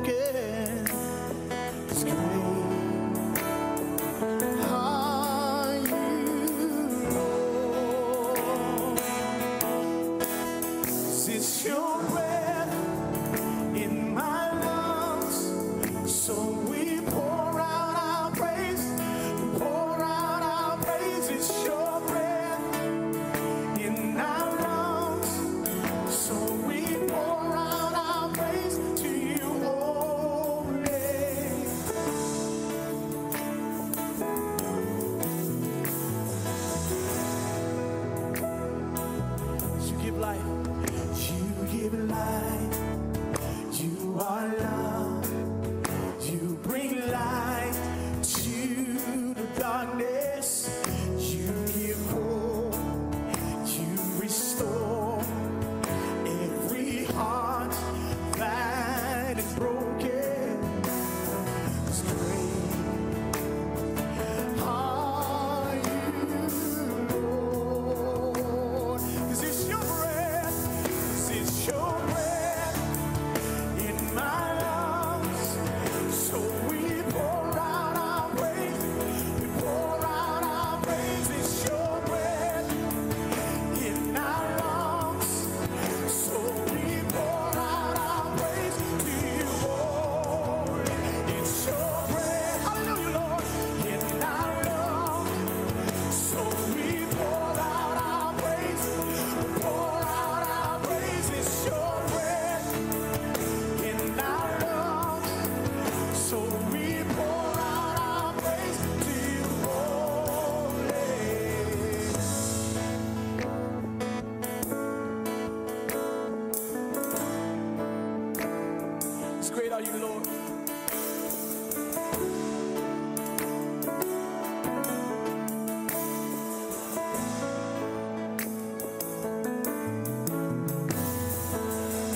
Great are you, Lord.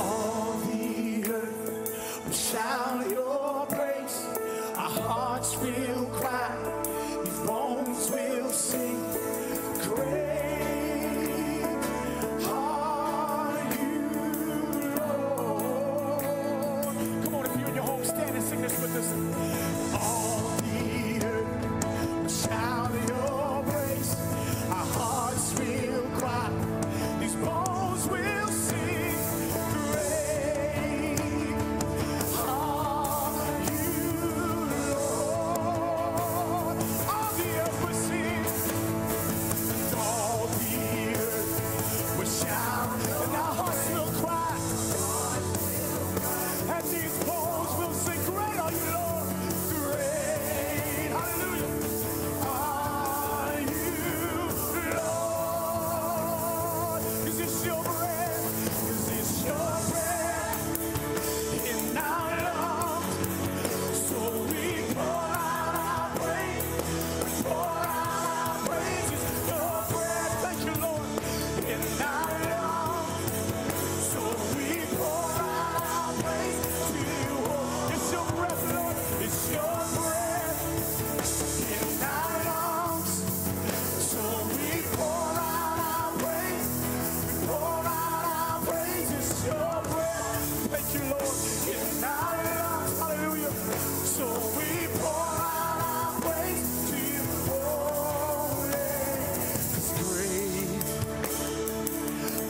All the earth will shout your praise. Our hearts will cry. These bones will sing. Great. Stand and sing this with us. All the earth and these bones will sing, great are you, Lord. Great, hallelujah. Are you, Lord? Is this your breath? Is this your breath in our lungs? So we pour out our praise. Pour out our praises. Your breath, thank you, Lord, in our lungs. So we pour out our praise to you. It's your breath, Lord. It's your breath in our lungs. So we pour out our praise. We pour out our praise. It's your breath. Thank you, Lord, in our lungs. Hallelujah. So we pour out our praise to you. Holy, 'cause great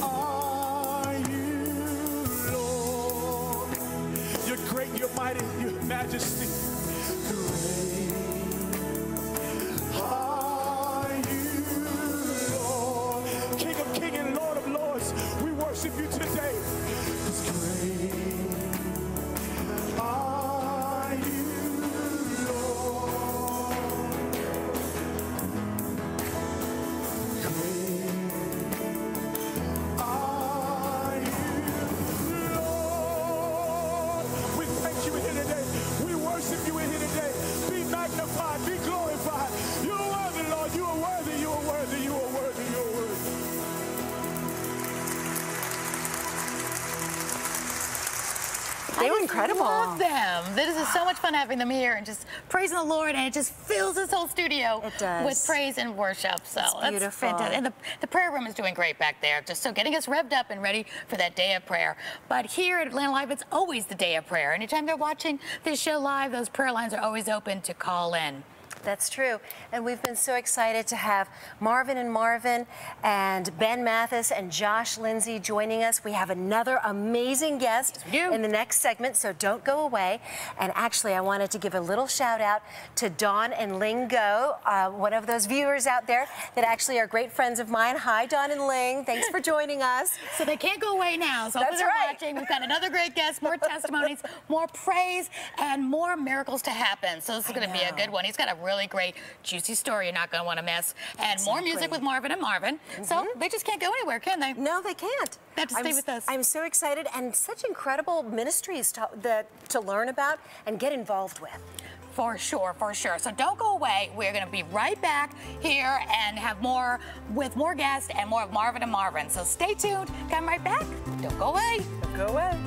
are you, Lord. You're great, you're mighty, your majesty. Great are you, Lord. King of kings and Lord of lords, we worship you today. 'Cause great are you, Lord. Great are you, Lord. We thank you here today. We worship you here today. Be magnified, be glorified. You are worthy, Lord. You are worthy, you are worthy, you are worthy, you are worthy. They were incredible. I love them. This is so much fun having them here and just praising the Lord, and it just fills this whole studio It does. with praise and worship. So that's beautiful. fantastic. And the prayer room is doing great back there, just so getting us revved up and ready for that day of prayer. But here at Atlanta Live, it's always the day of prayer. Anytime they're watching this show live, those prayer lines are always open to call in. That's true. And we've been so excited to have Marvin and Marvin and Ben Mathis and Josh Lindsey joining us. We have another amazing guest in the next segment, so don't go away. And actually, I wanted to give a little shout out to Dawn and Ling Go, one of those viewers out there that actually are great friends of mine. Hi, Dawn and Ling. Thanks for joining us. So they can't go away now. So That's they're right. watching. We've got another great guest, more testimonies, more praise, and more miracles to happen. So this is going to be a good one. He's got a really great, juicy story you're not going to want to miss. And more music with Marvin and Marvin. So they just can't go anywhere, can they? No, they can't. They have to stay with us. I'm so excited, and such incredible ministries to learn about and get involved with. For sure, for sure. So don't go away. We're going to be right back here and have more with more guests and more of Marvin and Marvin. So stay tuned. Come right back. Don't go away. Don't go away.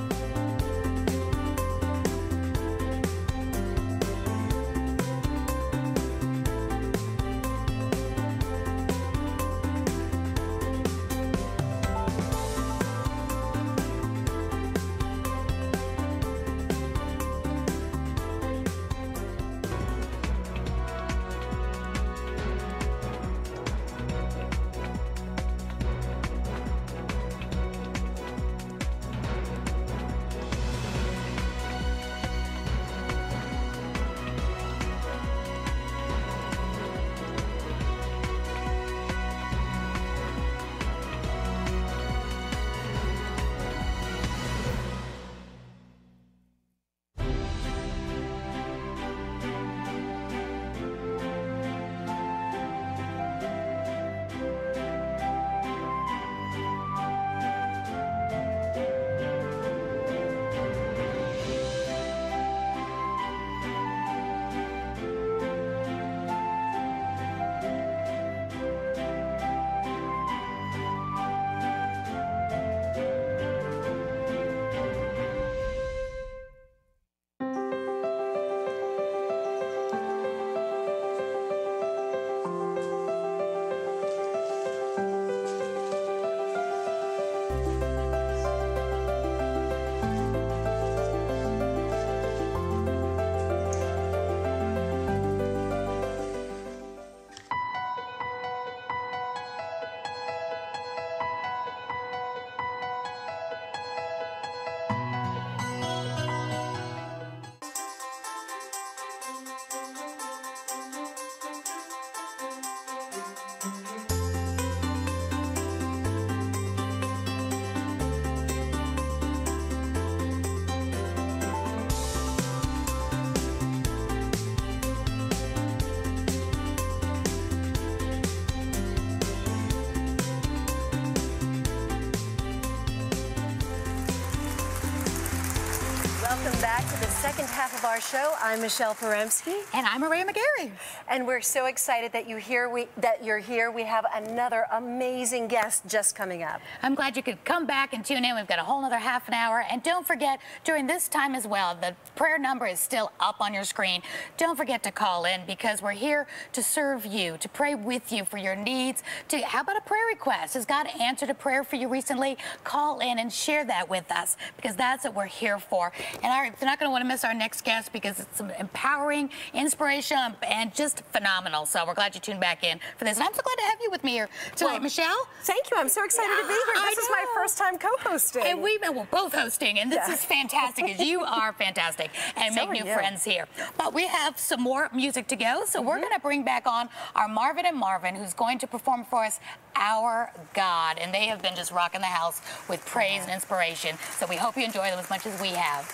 Welcome back to the second half of our show. I'm Mishael Porembski. And I'm Aurea McGarry. And we're so excited that you're here. We have another amazing guest just coming up. I'm glad you could come back and tune in. We've got a whole other half an hour. And don't forget, during this time as well, the prayer number is still up on your screen. Don't forget to call in because we're here to serve you, to pray with you for your needs. How about a prayer request? Has God answered a prayer for you recently? Call in and share that with us because that's what we're here for. And they're not going to want to miss our next guest because it's empowering, inspirational, and just phenomenal. So we're glad you tuned back in for this. And I'm so glad to have you with me here tonight, Mishael. Thank you. I'm so excited to be here. This is my first time co-hosting. And we've been both hosting, and this is fantastic because you are fantastic and make new friends here. But we have some more music to go, so we're going to bring back on our Marvin and Marvin, who's going to perform for us Our God. And they have been just rocking the house with praise and inspiration. So we hope you enjoy them as much as we have.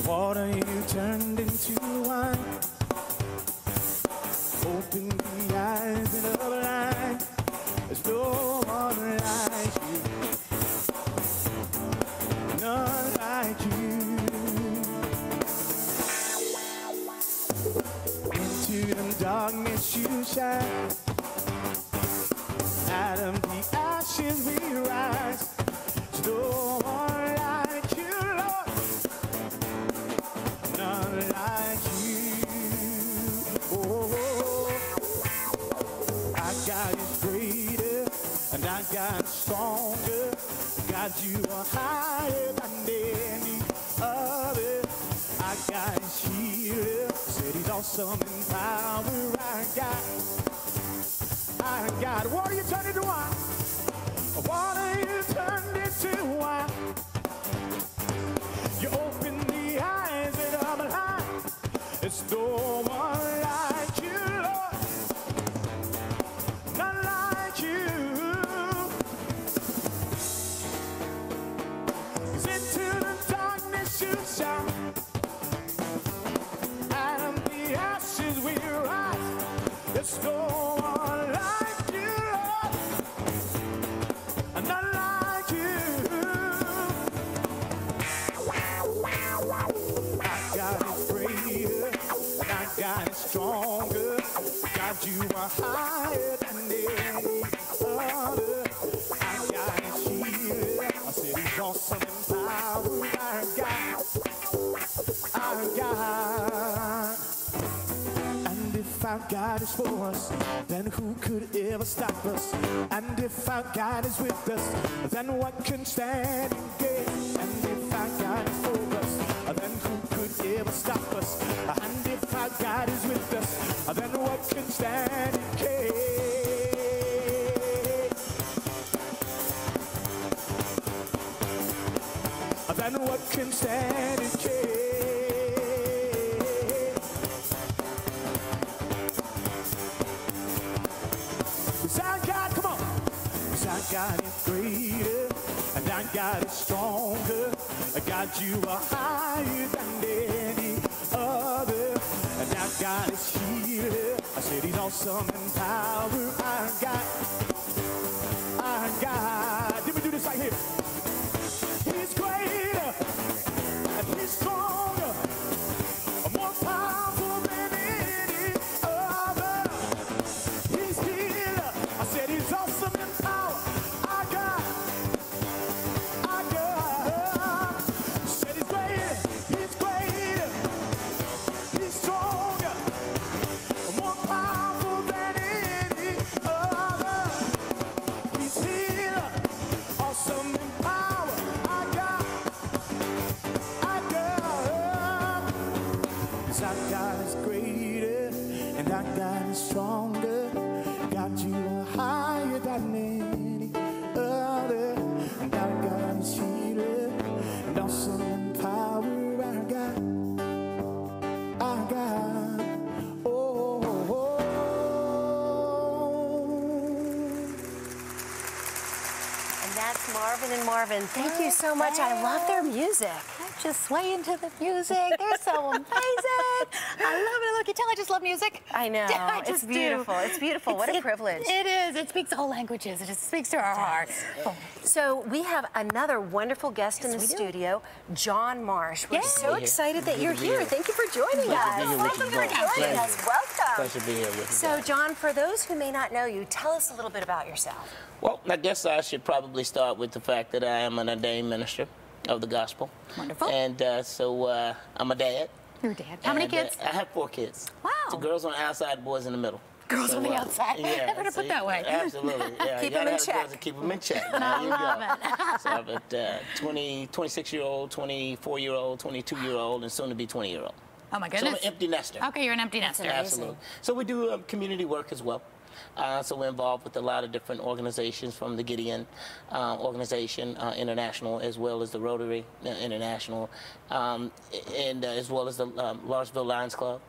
Water you turned into wine. Open the eyes and the blind. There's no one like you. None like you. Into the darkness you shine. Out of the ashes we rise. There's no one like you, Lord. None like you. Oh, our God is greater and our God is stronger. God, you are higher than any other. Our God is healer. Said he's awesome in power. Our God. Water you turned into wine. Water you turned into wine. You open the eyes and I'm alive. It's no one like you, Lord. None like you. 'Cause into the darkness you shine. Out of the ashes we rise. There's no one like you, Lord. None like you. God is stronger. God, you are higher than any other. Our God is healer. I said he's awesome in power. Our God. Our God. And if our God is for us, then who could ever stop us? And if our God is with us, then what can stand against? And if our God is for us, then who could ever stop us? And if our God is with us, then what can stand against? Then what can stand against? Cause our God, come on. Cause our God is greater and our God is stronger. God, you are higher than any other. And our God is healer. I said he's awesome in power. Our God. Our God. Let me do this right here. He's greater and he's stronger. More powerful than any other. He's healer. I said he's awesome in power. Our God. Our God. Said he's greater. He's greater. He's stronger. More powerful than any other. He's healer. Awesome in power. Our God. Our God. 'Cause our God is greater and our God is stronger. God, you are higher than any other. And our God is healer and awesome in power. Our God. Our God. Oh, oh, oh. And that's Marvin and Marvin. Thank you so much. I love their music. just sway into the music. They're so amazing. I love it. Look, you tell I just love music. I know. It's beautiful. Do. It's beautiful. What a privilege. It is. It speaks all languages. It just speaks to our heart. So we have another wonderful guest in the studio, John Marsh. We're so excited that you're here. Thank you for joining us. Welcome for joining us. Welcome. Pleasure to be here with you. So, John, for those who may not know you, tell us a little bit about yourself. Well, I guess I should probably start with the fact that I am an ordained minister of the gospel. Wonderful. And so I'm a dad. You're a dad. How many kids? I have 4 kids. Wow. 2 girls on the outside, boys in the middle. Girls on the outside. Yeah, Never to put that way. Absolutely. Yeah, Keep them in check. Keep them in check. I love it. So I've got 26-year-old, 24-year-old, 22-year-old, and soon to be 20-year-old. Oh my So goodness. I'm an empty nester. Okay, you're an empty nester. Absolutely. So we do community work as well. So we're involved with a lot of different organizations, from the Gideon organization, international, as well as the Rotary International, and as well as the Laurensville Lions Club,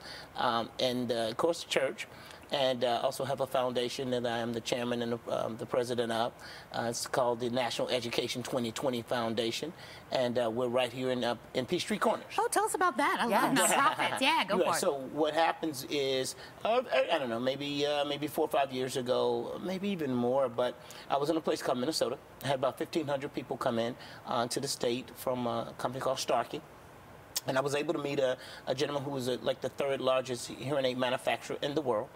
and of course the church. And also have a foundation that I am the chairman and the president of. It's called the National Education 2020 Foundation, and we're right here in Peachtree Corners. Oh, tell us about that. I love nonprofits. Yeah, go for it. So what happens is, I don't know, maybe 4 or 5 years ago, maybe even more, but I was in a place called Minnesota. I had about 1,500 people come in to the state from a company called Starkey. And I was able to meet a gentleman who was like the 3rd largest hearing aid manufacturer in the world.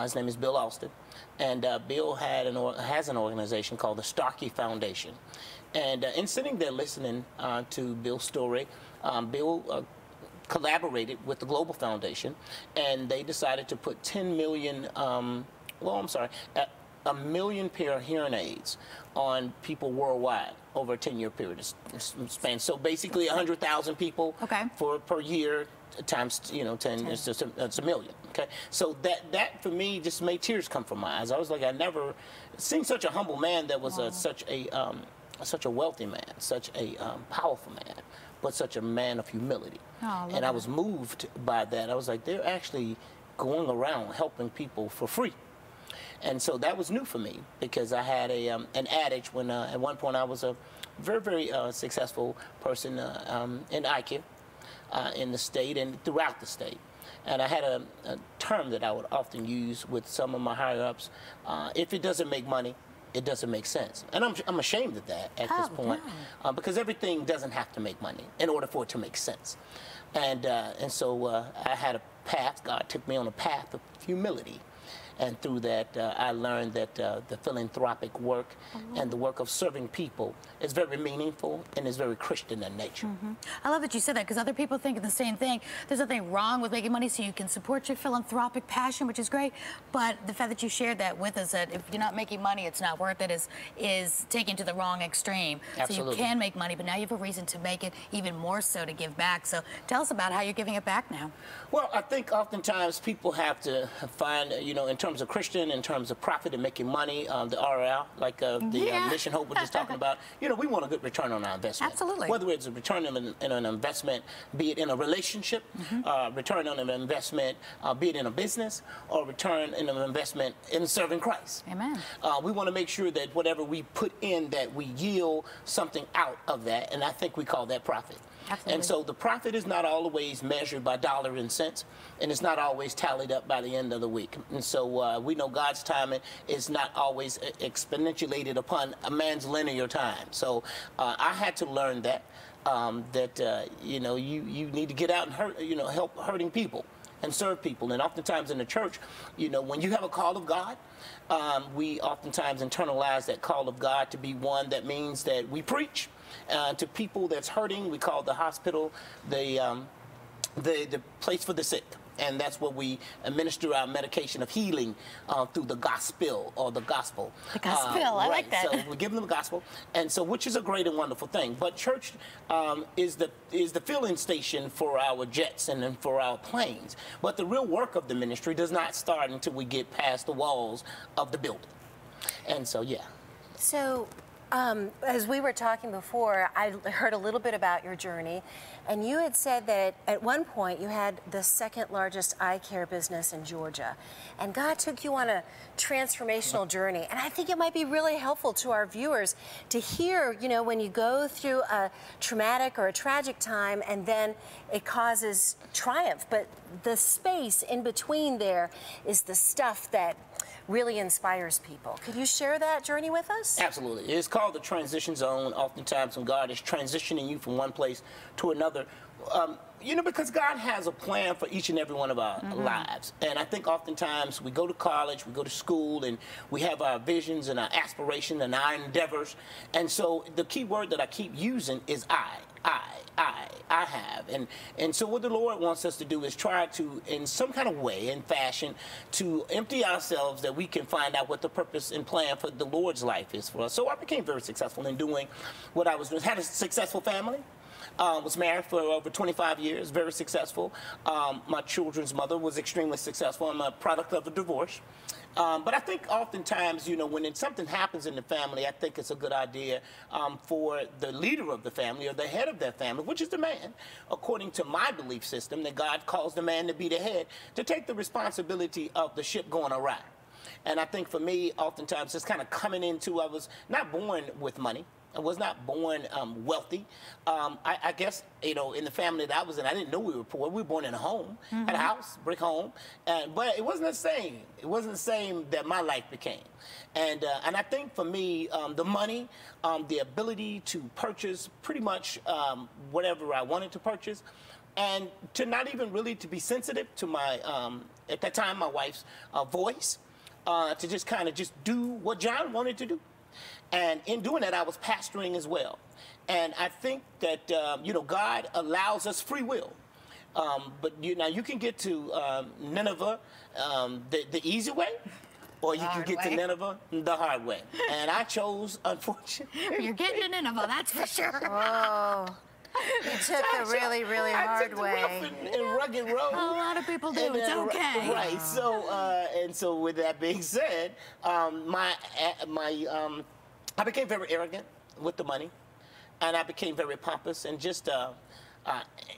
His name is Bill Alston. And Bill has an organization called the Starkey Foundation. And in sitting there listening to Bill's story, Bill collaborated with the Global Foundation, and they decided to put 10 million, a million pair of hearing aids on people worldwide over a 10-year period span. So basically 100,000 people per year times 10. It's a million. Okay, so that for me just made tears come from my eyes. I was like, I never seen such a humble man that was such a wealthy man, such a powerful man, but such a man of humility. And I was moved by that. I was like, they're actually going around helping people for free. And so that was new for me, because I had an adage when at one point I was a very, very successful person in ICARE in the state and throughout the state. And I had a term that I would often use with some of my higher-ups. If it doesn't make money, it doesn't make sense. And I'm ashamed of that at this point, because everything doesn't have to make money in order for it to make sense. And so I had a path. God took me on a path of humility. And through that, I learned that the philanthropic work and the work of serving people is very meaningful and is very Christian in nature. I love that you said that, because other people think the same thing. There's nothing wrong with making money so you can support your philanthropic passion, which is great. But the fact that you shared that with us, that if you're not making money, it's not worth it, is taken to the wrong extreme. Absolutely. So you can make money, but now you have a reason to make it even more so, to give back. So tell us about how you're giving it back now. Well, I think oftentimes people have to find, in terms of Christian, in terms of profit and making money, the Aurea, like the Mission Hope was just talking about, we want a good return on our investment. Absolutely. Whether it's a return in an investment, be it in a relationship, return on an investment, be it in a business, or return in an investment in serving Christ. Amen. We want to make sure that whatever we put in, that we yield something out of that, and I think we call that profit. Absolutely. And so the profit is not always measured by dollars and cents, and it's not always tallied up by the end of the week. And so we know God's timing is not always exponentiated upon a man's linear time. So I had to learn that, you need to get out and help hurting people and serve people. And oftentimes in the church, when you have a call of God, we oftentimes internalize that call of God to be one that means that we preach to people that's hurting. We call the hospital the place for the sick. And that's where we administer our medication of healing through the gospel, or the gospel. The gospel, I like that. So we give them the gospel, and so which is a great and wonderful thing. But church is the filling station for our jets and then for our planes. But the real work of the ministry does not start until we get past the walls of the building. And so, yeah. So As we were talking before, I heard a little bit about your journey, and you had said that at one point you had the second largest eye care business in Georgia, and God took you on a transformational journey. And I think it might be really helpful to our viewers to hear, you know, when you go through a traumatic or a tragic time and then it causes triumph, but the space in between there is the stuff that really inspires people. Could you share that journey with us? Absolutely. It's called the transition zone. Oftentimes when God is transitioning you from one place to another, you know, because God has a plan for each and every one of our lives. And I think oftentimes we go to college, we go to school, and we have our visions and our aspirations and our endeavors. And so the key word that I keep using is I have. And so what the Lord wants us to do is try to, in some kind of way and fashion, to empty ourselves that we can find out what the purpose and plan for the Lord's life is for us. So I became very successful in doing what I was doing. Had a successful family. Was married for over 25 years, very successful. My children's mother was extremely successful. I'm a product of a divorce. But I think oftentimes, you know, when something happens in the family, I think it's a good idea for the leader of the family or the head of that family, which is the man, according to my belief system, that God calls the man to be the head, to take the responsibility of the ship going awry. And I think for me, oftentimes, it's kind of coming into, I was not born with money. I was not born wealthy. I guess, you know, in the family that I was in, I didn't know we were poor. We were born in a home, had a house, brick home, but it wasn't the same. It wasn't the same that my life became. And I think for me, the money, the ability to purchase pretty much whatever I wanted to purchase, and to not even really to be sensitive to my, at that time, my wife's voice, to just kind of just do what John wanted to do. And in doing that, I was pastoring as well. And I think that, you know, God allows us free will. But now you can get to Nineveh the easy way, or you can get to Nineveh the hard way. And I chose, unfortunately. You're getting to Nineveh, that's for sure. Oh. You took the really, really hard way. I took the rough and rugged road. A lot of people do. It's okay. Right. So, and so with that being said, I became very arrogant with the money, and I became very pompous and just,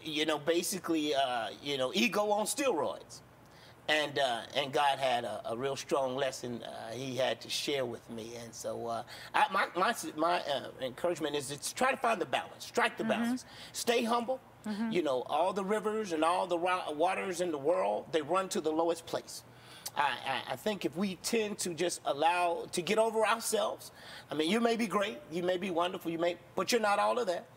you know, basically, you know, ego on steroids. And God had a real strong lesson he had to share with me. And so my encouragement is to try to find the balance, strike the balance, stay humble. You know, all the rivers and all the waters in the world, they run to the lowest place. I think if we tend to just allow to get over ourselves, I mean, you may be great, you may be wonderful, but you're not all of that.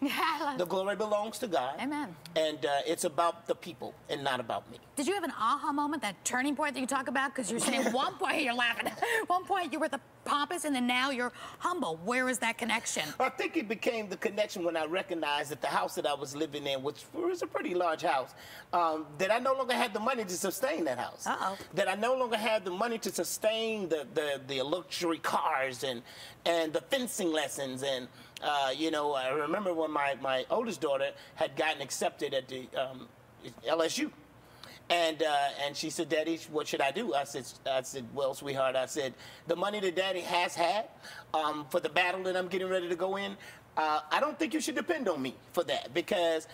The glory belongs to God. Amen. And it's about the people and not about me. Did you have an aha moment, that turning point that you talk about? Because you're saying at one point, you're laughing. At one point, you were the pompous, and then now you're humble. Where is that connection? I think it became the connection when I recognized that the house that I was living in, which was a pretty large house, that I no longer had the money to sustain that house. That I no longer had the money to sustain the luxury cars and the fencing lessons. And, you know, I remember when my oldest daughter had gotten accepted at the LSU. And she said, Daddy, what should I do? I said, well, sweetheart, I said, the money that Daddy has had for the battle that I'm getting ready to go in, I don't think you should depend on me for that, because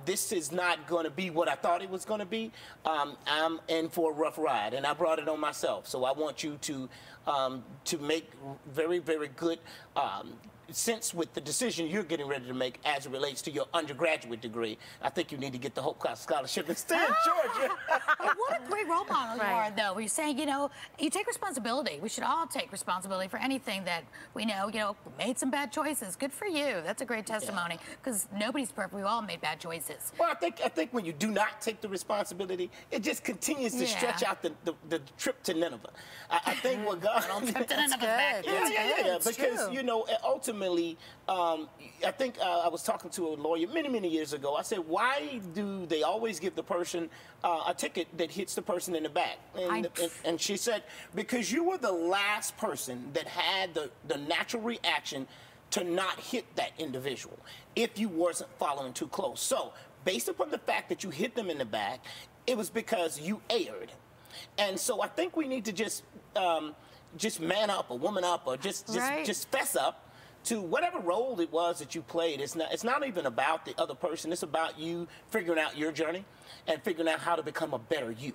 this is not going to be what I thought it was going to be. I'm in for a rough ride, and I brought it on myself. So I want you to make very, very good sense with the decision you're getting ready to make as it relates to your undergraduate degree. I think you need to get the Hope Class Scholarship and stay in Georgia. What a great role model you are, though. You're saying, you know, you take responsibility. We should all take responsibility for anything that we know, you know, made some bad choices. Good for you. That's a great testimony, because nobody's perfect. We all made bad choices. Well, I think when you do not take the responsibility, it just continues to stretch out the trip to Nineveh. I think what God... trip to Nineveh back. Yeah, because, you know, ultimately, I think I was talking to a lawyer many years ago. I said, why do they always give the person a ticket that hits the person in the back? And she said, because you were the last person that had the natural reaction to not hit that individual if you wasn't following too close. So based upon the fact that you hit them in the back, it was because you erred. And so I think we need to just man up or woman up, or just fess up to whatever role it was that you played. It's not even about the other person. It's about you figuring out your journey and figuring out how to become a better you.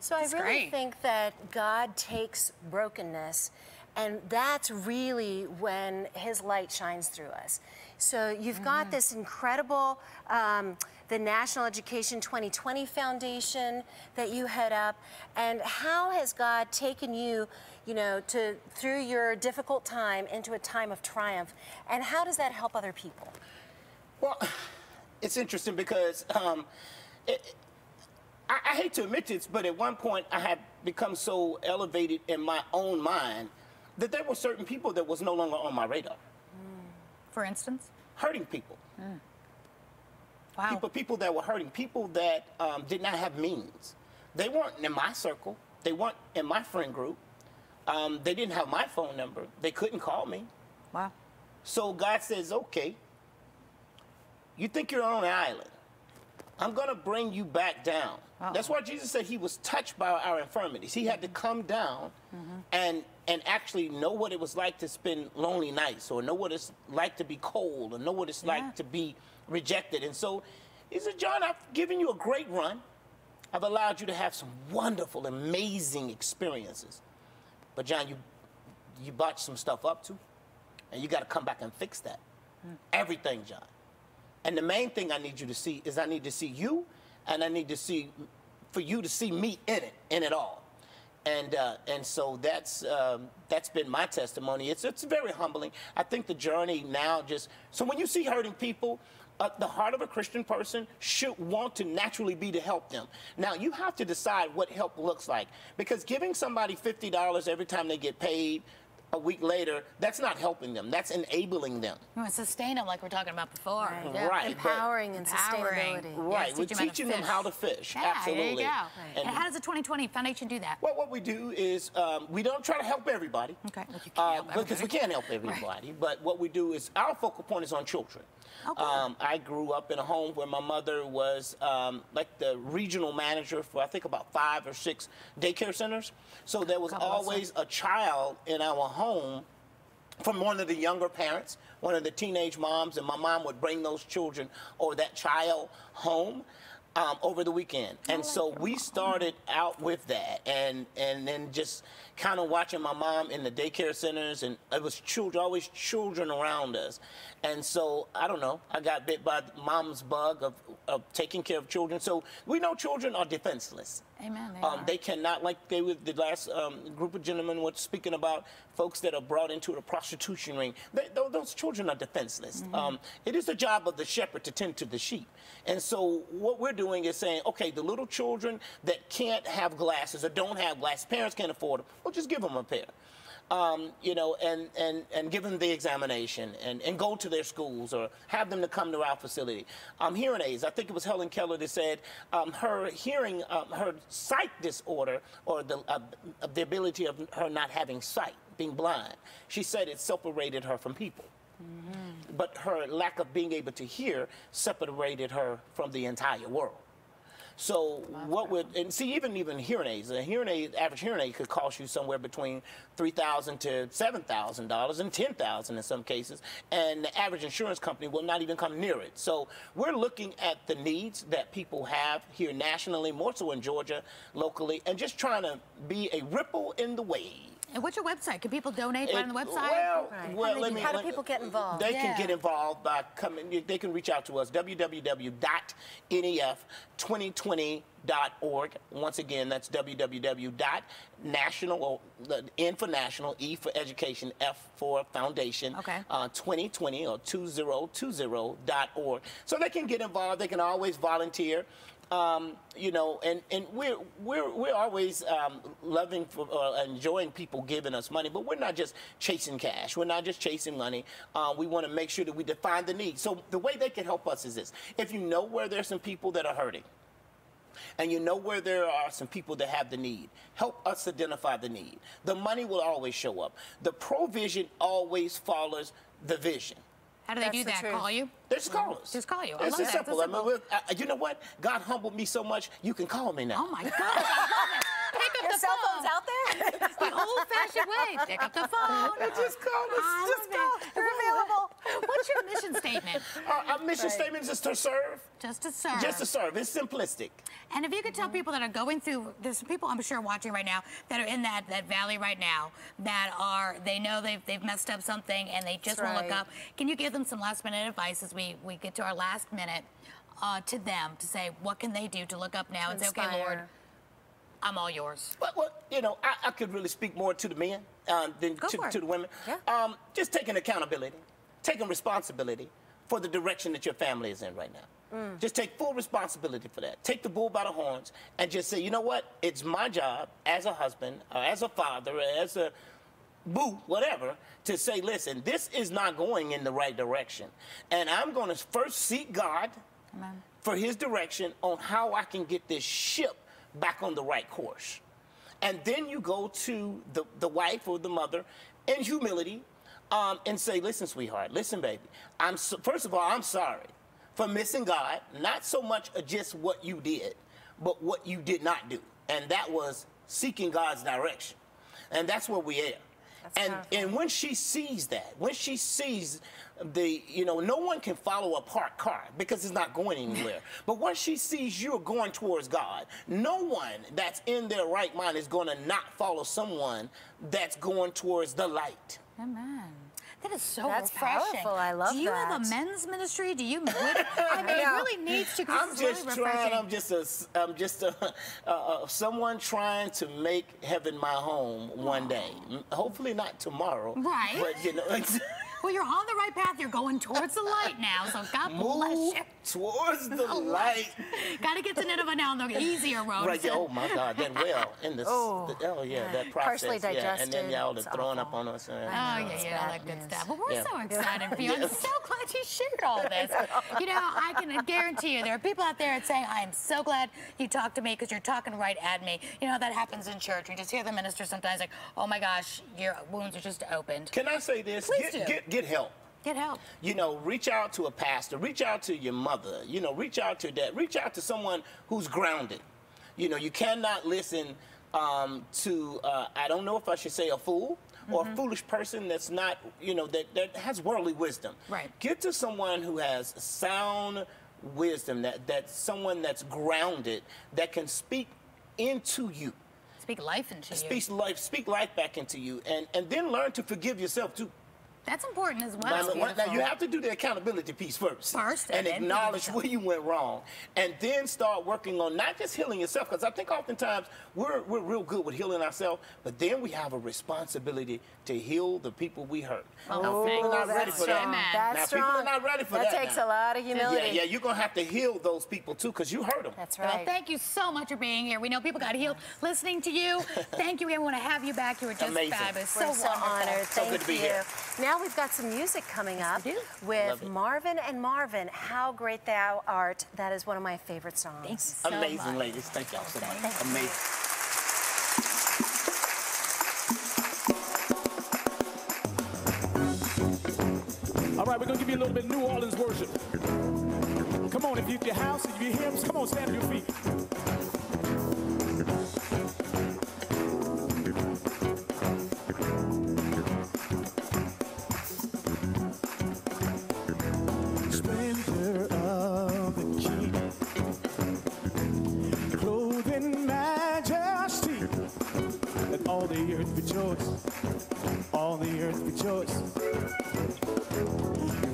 So I really think that God takes brokenness, and that's really when his light shines through us. So you've got this incredible, the National Education 2020 Foundation that you head up. And how has God taken you, you know, through your difficult time into a time of triumph? And how does that help other people? Well, it's interesting because I hate to admit this, but at one point I had become so elevated in my own mind that there were certain people that was no longer on my radar. For instance? Hurting people. Wow. People that were hurting, people that did not have means. They weren't in my circle. They weren't in my friend group. They didn't have my phone number. They couldn't call me. Wow. So God says, okay, you think you're on an island. I'm going to bring you back down. That's why Jesus said he was touched by our infirmities. He had to come down and actually know what it was like to spend lonely nights, or know what it's like to be cold, or know what it's like to be rejected. And so he said, John, I've given you a great run. I've allowed you to have some wonderful, amazing experiences. But John, you botched some stuff up too, and you got to come back and fix that. Everything, John. And the main thing I need you to see is I need to see you, and I need to see, for you to see me in it all. And so that's been my testimony. It's very humbling. I think the journey now so when you see hurting people, the heart of a Christian person should want to naturally be to help them. Now, you have to decide what help looks like, because giving somebody $50 every time they get paid, a week later, that's not helping them. That's enabling them. You want to sustain them like we're talking about before. Right. Yeah. Right. Empowering and sustainability. Right. We're teaching them how to fish. Yeah, absolutely. There you go. Right. And how does the 2020 Foundation do that? Well, what we do is we don't try to help everybody. Okay. Because we can't help everybody. Right. But what we do is our focal point is on children. Okay. I grew up in a home where my mother was like the regional manager for, I think, about 5 or 6 daycare centers. So there was always a child in our home from one of the younger parents, one of the teenage moms, and my mom would bring those children or that child home over the weekend. And so we started out with that, and then just kind of watching my mom in the daycare centers, and it was children, always children around us. And so, I don't know, I got bit by mom's bug of taking care of children. So we know children are defenseless. Amen. They cannot, like the last group of gentlemen were speaking about, folks that are brought into the prostitution ring. Those children are defenseless. It is the job of the shepherd to tend to the sheep. And so what we're doing is saying, okay, the little children that can't have glasses or don't have glasses, parents can't afford them, well, just give them a pair. You know, and give them the examination and go to their schools or have them to come to our facility. Hearing aids, I think it was Helen Keller that said her hearing, her sight disorder, or the ability of her not having sight, being blind, she said it separated her from people. But her lack of being able to hear separated her from the entire world. So and see, even hearing aids, average hearing aid could cost you somewhere between $3,000 to $7,000 and $10,000 in some cases, and the average insurance company will not even come near it. So we're looking at the needs that people have here nationally, more so in Georgia, locally, and just trying to be a ripple in the wave. And what's your website? Can people donate right on the website? How do people get involved? They can get involved by coming. They can reach out to us, www.nef2020.org. Once again, that's www.national, or N for national, E for education, F for foundation, 2020 or 2020.org. So they can get involved. They can always volunteer. You know, and we're always loving enjoying people giving us money, but we're not just chasing cash. We're not just chasing money. We want to make sure that we define the need. So the way they can help us is this: if you know where there's some people that are hurting, and you know where there are some people that have the need, help us identify the need. The money will always show up. The provision always follows the vision. How do they do that? Call you? They just call us. Just call you. It's just simple. I mean, you know what? God humbled me so much, you can call me now. Oh, my God. I love it. Take up the cell phone. phone's out there? It's the old-fashioned way. Pick up the phone. Just call us. Just call. We're available. What's your mission statement? Our mission statement is just to serve. Just to serve. Just to serve. It's simplistic. And if you could tell people that are going through, there's some people I'm sure watching right now that are in that valley right now that they know they've messed up something and they just won't look up. Can you give them some last minute advice as we get to our last minute to them to say what can they do to look up now and say, okay, Lord, I'm all yours. Well, you know, I could really speak more to the men than to the women. Yeah. Just taking accountability, taking responsibility for the direction that your family is in right now. Just take full responsibility for that. Take the bull by the horns and just say, you know what? It's my job as a husband, or as a father, or as a boo, whatever, to say, listen, this is not going in the right direction. And I'm going to first seek God for his direction on how I can get this ship back on the right course. And then you go to the wife or the mother in humility and say, listen, sweetheart, listen, baby. First of all, I'm sorry for missing God, not so much just what you did, but what you did not do. And that was seeking God's direction. And that's where we are. And when she sees that, when she sees no one can follow a parked car because it's not going anywhere. But once she sees you're going towards God, no one that's in their right mind is going to not follow someone that's going towards the light. Amen. That is so That's refreshing. powerful. I love that. Do you have a men's ministry? Do you? I mean, it really needs to. I'm just trying. I'm just someone trying to make heaven my home one day. Hopefully not tomorrow. Right. But you know. Well, you're on the right path. You're going towards the light now, so God bless you. Towards the light. Got to get to Nineveh now on the easier road. Right, yeah, oh my God, that well in the that process. Partially digested. And then y'all are throwing up on us. All that good stuff. Well, we're so excited for you. I'm so glad you shared all this. You know, I can guarantee you there are people out there saying, I am so glad you talked to me because you're talking right at me. You know, that happens in church. We just hear the minister sometimes like, oh my gosh, your wounds are just opened. Can I say this? Please do. Get help. Get help. You know, reach out to a pastor, reach out to your mother, you know, reach out to dad, reach out to someone who's grounded. You know, you cannot listen to, I don't know if I should say a fool or a foolish person that's not, you know, that has worldly wisdom. Right. Get to someone who has sound wisdom, that's someone that's grounded, that can speak into you. Speak life into you. Speak life back into you, and then learn to forgive yourself too. That's important as well. Now you have to do the accountability piece first. And acknowledge where you went wrong. And then start working on not just healing yourself, because I think oftentimes we're real good with healing ourselves, but then we have a responsibility to heal the people we hurt. Now, people are not ready for that. That's people are not ready for that. That takes a lot of humility. Yeah, you're going to have to heal those people too, because you hurt them. That's right. Well, thank you so much for being here. We know people got healed listening to you. Thank you. We want to have you back. You were just fabulous. We're so honored. So good to be here. Now we've got some music coming up with Marvin and Marvin. How Great Thou Art. That is one of my favorite songs. Thank you so Amazing, much. ladies. Thank y'all so much. Amazing. All right, we're going to give you a little bit of New Orleans worship. Come on, if you your house, if you hear, come on, stand on your feet. Splendor of the King, clothed in majesty, let all the earth rejoice, all the earth rejoice.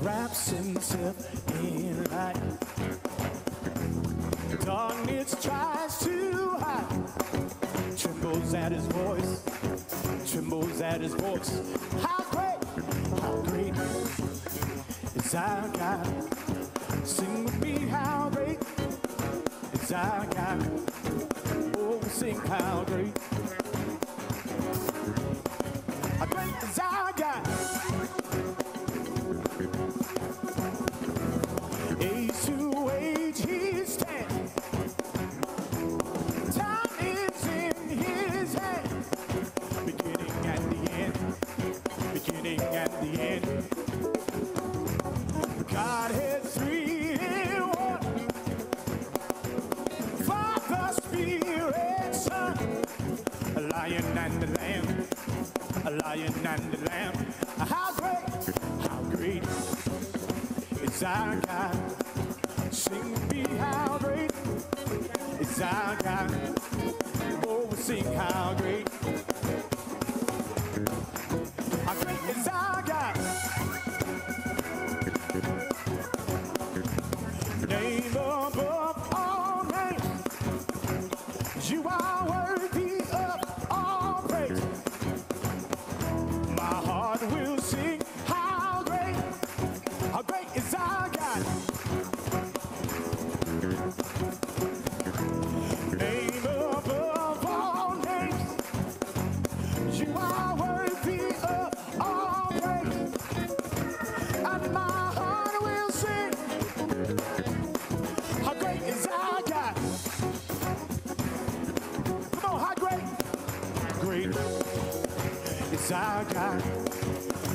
Wraps himself in light. Darkness tries to hide. Trembles at his voice. Trembles at his voice. How great is our God? Sing with me, how great is our God? Oh, sing how great. How great is our God? Age to age he stands. Time is in his hand. Beginning and the end. Beginning and the end. Godhead three in one. Father, Spirit, Son. lion and the lamb, a lion and the lamb. How great is our God. Sing with me, how great is our God. Oh, we'll sing how great. How great is our God. Name above all names. You are worthy of all praise. My heart will sing how great is our God. Name above all names. You are worthy of all praise. And my heart will sing how great is our God. Come on, how great is our God.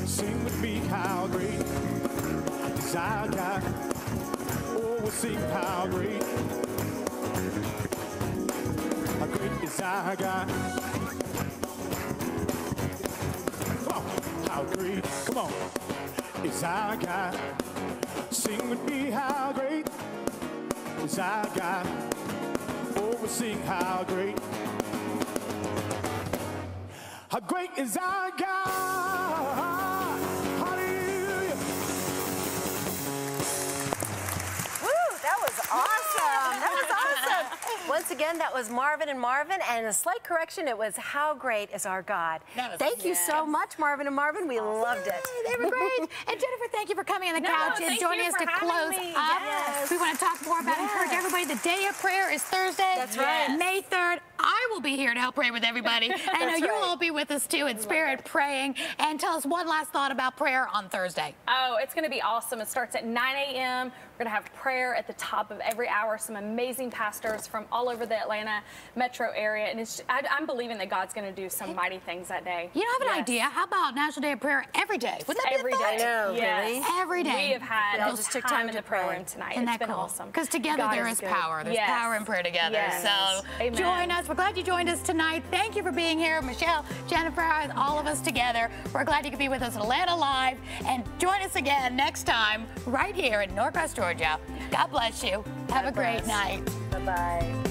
Sing with me, how great is our God. Oh, we'll sing how great is our God. Come on, how great, come on, is our God. Sing with me, how great is our God. Oh, we'll sing how great is our God. Hallelujah. Woo, that was awesome. That was awesome. Once again, that was Marvin and Marvin, and a slight correction, it was How Great is Our God. Thank you so much, Marvin and Marvin. We loved it. They were great. And Jennifer, thank you for coming on the couch and joining us to close up. Yes. We want to talk more about encourage everybody. The day of prayer is Thursday. That's right. May 3rd. I will be here to help pray with everybody. And I know you'll all be with us too in spirit praying. And tell us one last thought about prayer on Thursday. Oh, it's going to be awesome. It starts at 9 a.m. We're going to have prayer at the top of every hour. Some amazing pastors from all over the Atlanta metro area. And it's, I'm believing that God's going to do some mighty things that day. You know, I have an idea. How about National Day of Prayer every day? Wouldn't that every be a thought? day? No, yes. really? Every day. We have had we all just took time to pray room tonight. Isn't It's that been cool? awesome. Because together God there is good. power. There's power in prayer together. Yes. So Amen. join us. We're glad you joined us tonight. Thank you for being here. Mishael, Jennifer, all of us together. We're glad you could be with us at Atlanta Live. And join us again next time right here in Norcross, Georgia. God bless you. Have a great night. Bye-bye.